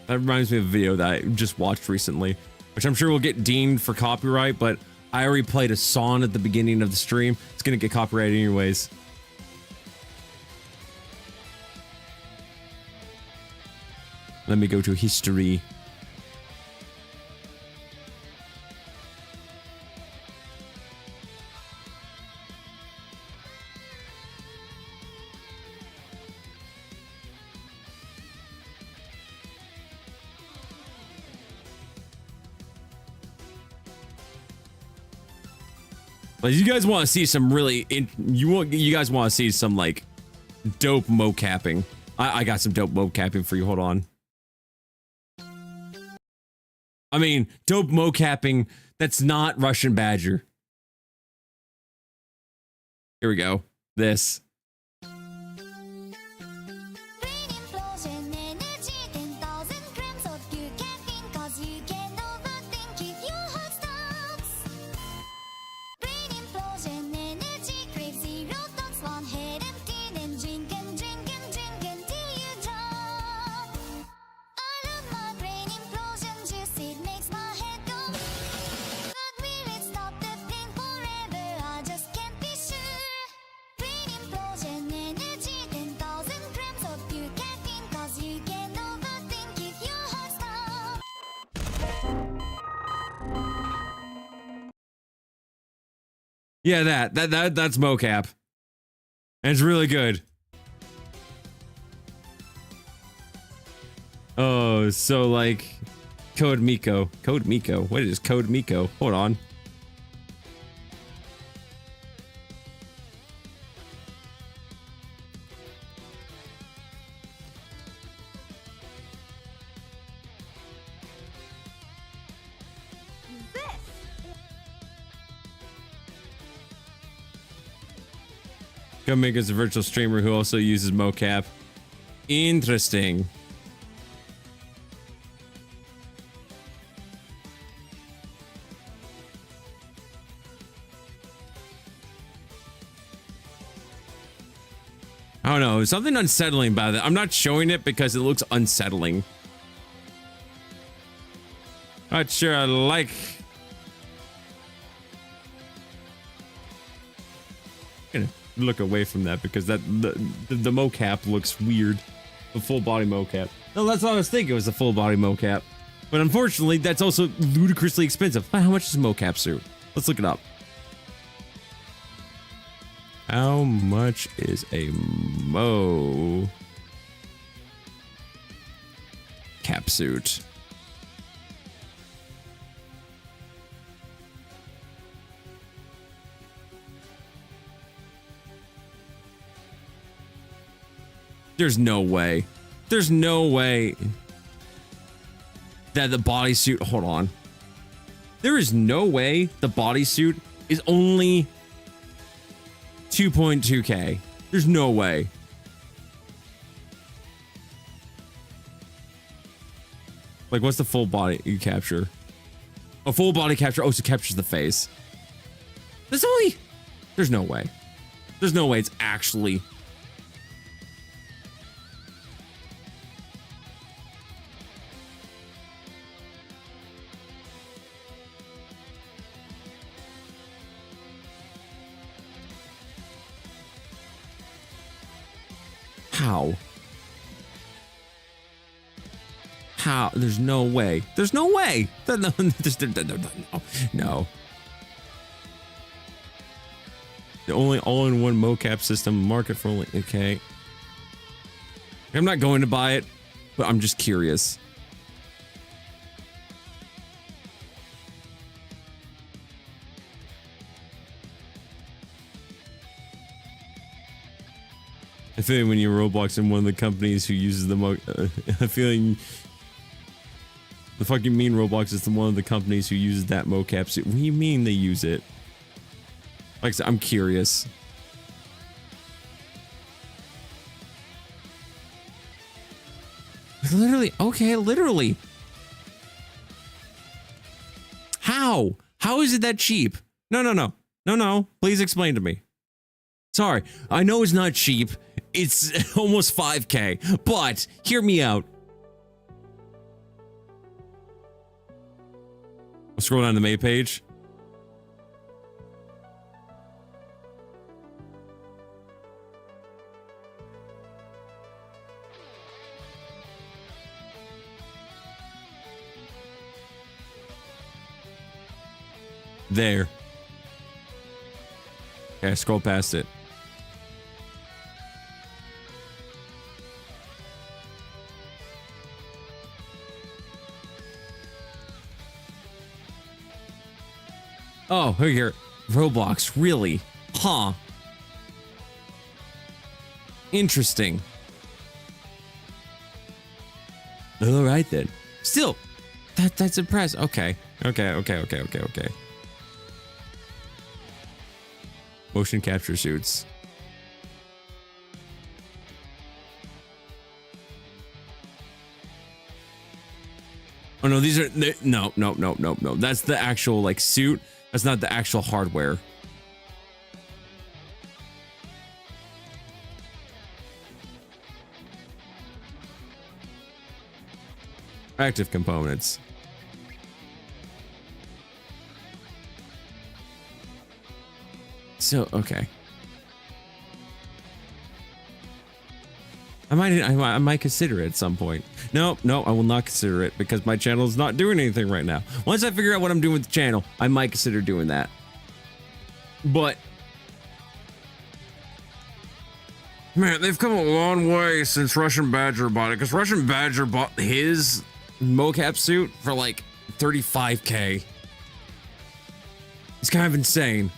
Speaker 2: That reminds me of a video that I just watched recently, which I'm sure will get deemed for copyright, but I already played a song at the beginning of the stream. It's gonna get copyrighted anyways. Let me go to history. But you guys want to see some really you guys want to see some like dope mocapping. I got some dope mocapping for you. Hold on. I mean, dope mocapping that's not Russian Badger. Here we go. This. Yeah, that's mocap. And it's really good. Oh, so like Code Miko. Code Miko. What is Code Miko? Hold on. Go make us a virtual streamer who also uses mocap. Interesting. I don't know. There's something unsettling about it. I'm not showing it because it looks unsettling. Not sure I like. Look away from that because that the mocap looks weird. The full body mocap. No, that's what I was thinking. It was a full body mocap. But unfortunately, that's also ludicrously expensive. How much is a mocap suit? Let's look it up. How much is a cap suit? There's no way. There's no way that the bodysuit. Hold on. There is no way the bodysuit is only 2.2K. There's no way. Like, what's the full body you capture? A full body capture. Oh, so it captures the face. There's only. There's no way. There's no way it's actually. How? How? There's no way. There's no way. No. The only all-in-one mocap system market for only. Okay. I'm not going to buy it, but I'm just curious. I feel like when you're Roblox and one of the companies who uses the I feel like the fucking mean Roblox is the one of the companies who uses that mocap suit. What do you mean they use it? Like I said, I'm curious. Literally, okay, literally. How? How is it that cheap? No. Please explain to me. Sorry, I know it's not cheap. It's almost 5K, but hear me out. I'll scroll down the May page. There. Okay, scroll past it. Oh, here. Roblox, really? Huh. Interesting. All right then. Still, that's impressive. Okay. Motion capture suits. Oh no, these are no. That's the actual like suit. That's not the actual hardware. Active components. So, okay. I might consider it at some point. No, I will not consider it because my channel is not doing anything right now. Once I figure out what I'm doing with the channel, I might consider doing that. But man, they've come a long way since Russian Badger bought it, because Russian Badger bought his mocap suit for like 35K. It's kind of insane.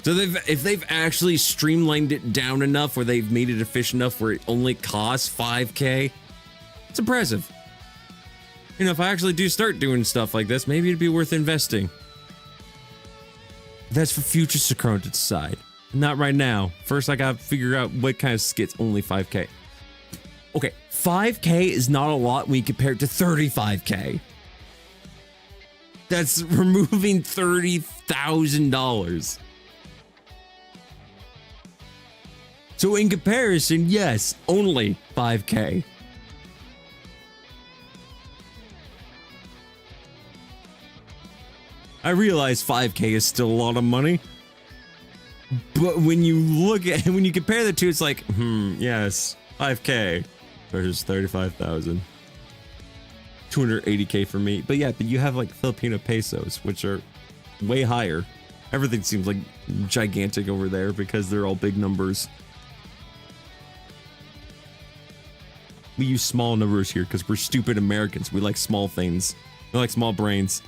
Speaker 2: So if they've actually streamlined it down enough where they've made it efficient enough where it only costs 5K, it's impressive. You know, if I actually do start doing stuff like this, maybe it'd be worth investing. That's for future Sakron to decide. Not right now. First, I gotta figure out what kind of skits only 5K. Okay, 5K is not a lot when you compare it to 35K. That's removing $30,000. So in comparison, yes, only 5K. I realize 5K is still a lot of money. But when you look at, when you compare the two, it's like, yes, 5K. versus 35,000. 280K for me. But yeah, but you have like Filipino pesos, which are way higher. Everything seems like gigantic over there because they're all big numbers. We use small numbers here because we're stupid Americans. We like small things. We like small brains.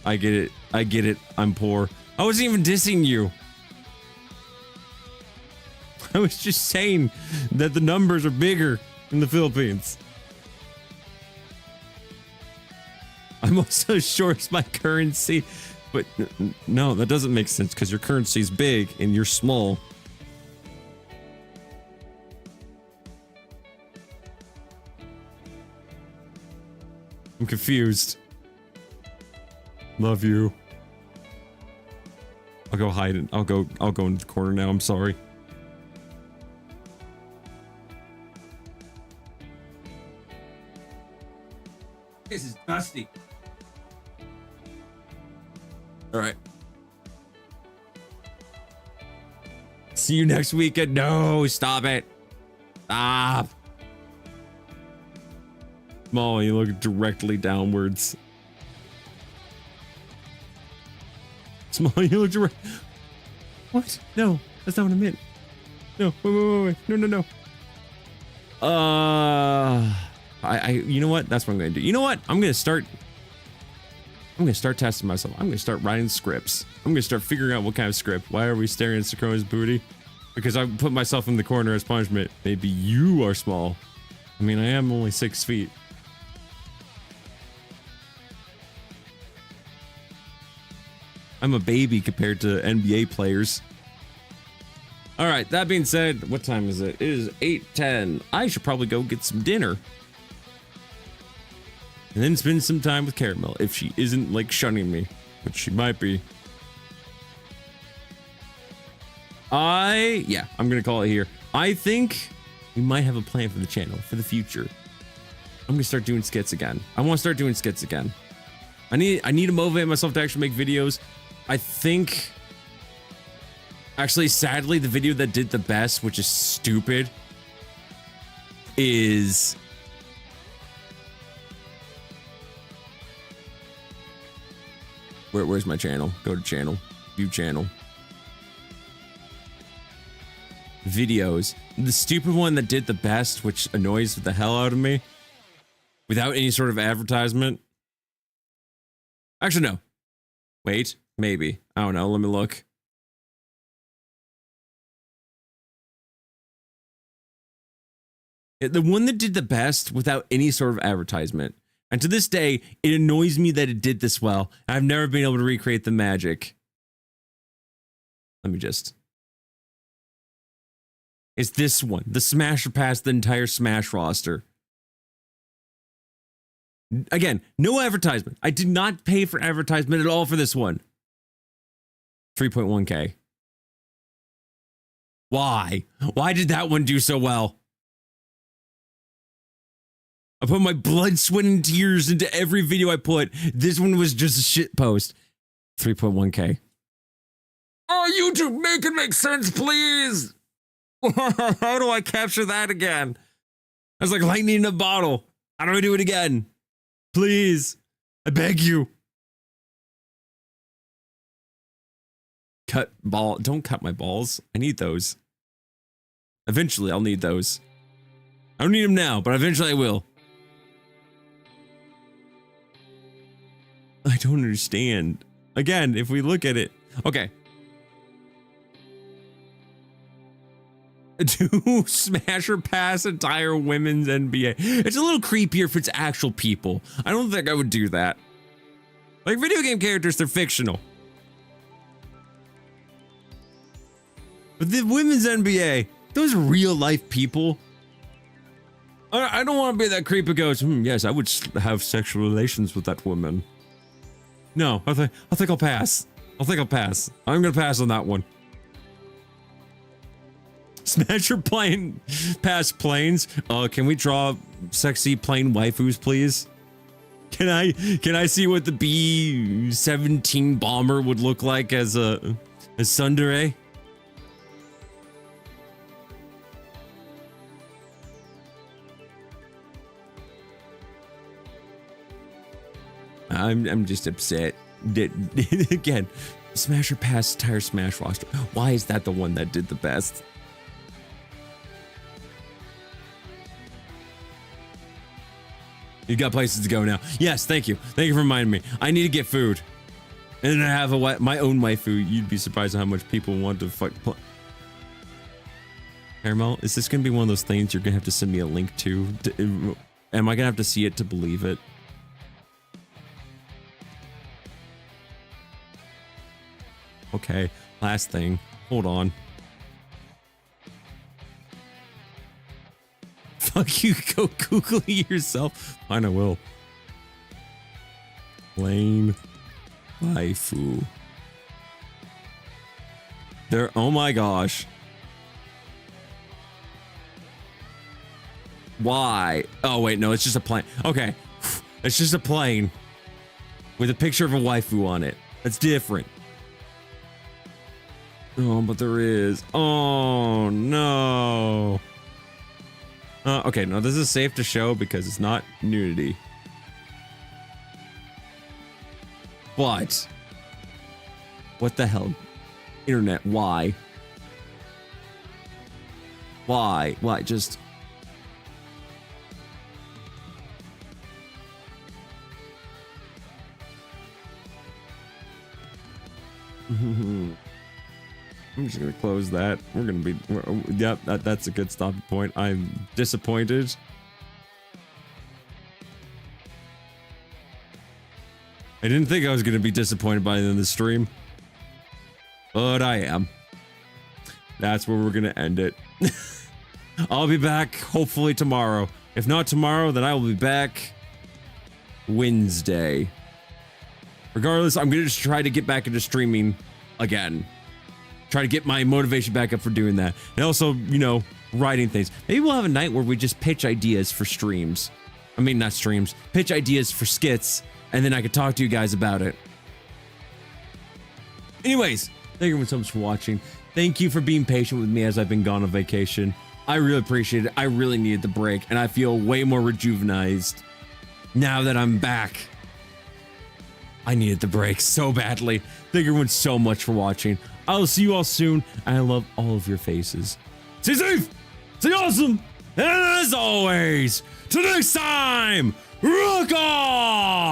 Speaker 2: I get it. I get it. I'm poor. I wasn't even dissing you. I was just saying that the numbers are bigger in the Philippines. I'm also sure it's my currency, but no, that doesn't make sense because your currency is big and you're small. I'm confused. Love you. I'll go hide it. I'll go in the corner now. I'm sorry. This is dusty. All right. See you next weekend. No, stop it. Stop. Small, you look directly downwards. Small, you look direct. What? No, that's not what I meant. No, wait. No. You know what? That's what I'm gonna do. You know what? I'm gonna start testing myself. I'm gonna start writing scripts. I'm gonna start figuring out what kind of script. Why are we staring at Sakura's booty? Because I put myself in the corner as punishment. Maybe you are small. I mean, I am only 6 feet. I'm a baby compared to NBA players. All right, that being said, what time is it? It is 8:10. I should probably go get some dinner. And then spend some time with Caramel if she isn't like shunning me, which she might be. Yeah, I'm gonna call it here. I think we might have a plan for the channel for the future. I'm gonna start doing skits again. I want to start doing skits again. I need to motivate myself to actually make videos. I think, actually, sadly, the video that did the best, which is stupid, is where's my channel? Go to channel, view channel, videos. The stupid one that did the best, which annoys the hell out of me, without any sort of advertisement. Actually, no. Wait, maybe. I don't know. Let me look. The one that did the best without any sort of advertisement. And to this day, it annoys me that it did this well. I've never been able to recreate the magic. Let me just. It's this one. The Smasher passed the entire Smash roster. Again, no advertisement. I did not pay for advertisement at all for this one. 3.1K. Why? Why did that one do so well? I put my blood, sweat, and tears into every video I put. This one was just a shit post. 3.1K. Oh, YouTube, make it make sense, please. How do I capture that again? That's like lightning in a bottle. How do I do it again? Please. I beg you. Don't cut my balls. I need those. Eventually, I'll need those. I don't need them now, but eventually I will. I don't understand. Again, if we look at it. Okay. To Smasher pass entire women's NBA. It's a little creepier if it's actual people. I don't think I would do that. Like video game characters, they're fictional. But the women's NBA, those are real life people. I don't want to be that creep who goes, yes, I would have sexual relations with that woman. No, I think I'll pass. I think I'll pass. I'm gonna pass on that one. Smasher plane pass planes. Can we draw sexy plane waifus, please? Can I see what the B-17 bomber would look like as tsundere? I'm just upset. Again, Smasher Pass Tire Smash roster. Why is that the one that did the best? You got places to go now. Yes, thank you. Thank you for reminding me. I need to get food. And I have my own waifu. You'd be surprised at how much people want to fuck. Caramel, is this going to be one of those things you're going to have to send me a link to? Am I going to have to see it to believe it? Okay, last thing. Hold on. Fuck you, go Google it yourself. Fine, I will. Plain waifu. There, oh my gosh. Why? Oh wait, no, it's just a plane. Okay, it's just a plane with a picture of a waifu on it. That's different. Oh, but there is. Oh no. Okay, no, this is safe to show because it's not nudity. But what the hell? Internet, why? Why? Why? Just I'm just gonna close that. We're gonna be, yep, that's a good stopping point. I'm disappointed. I didn't think I was gonna be disappointed by the end of the stream, but I am. That's where we're gonna end it. I'll be back hopefully tomorrow. If not tomorrow, then I will be back Wednesday. Regardless, I'm gonna just try to get back into streaming again. Try to get my motivation back up for doing that. And also, you know, writing things. Maybe we'll have a night where we just pitch ideas for streams. I mean, not streams. Pitch ideas for skits. And then I could talk to you guys about it. Anyways, thank you so much for watching. Thank you for being patient with me as I've been gone on vacation. I really appreciate it. I really needed the break. And I feel way more rejuvenized now that I'm back. I needed the break so badly. Thank everyone so much for watching. I'll see you all soon. I love all of your faces. Stay safe, stay awesome, and as always, till next time, rock on!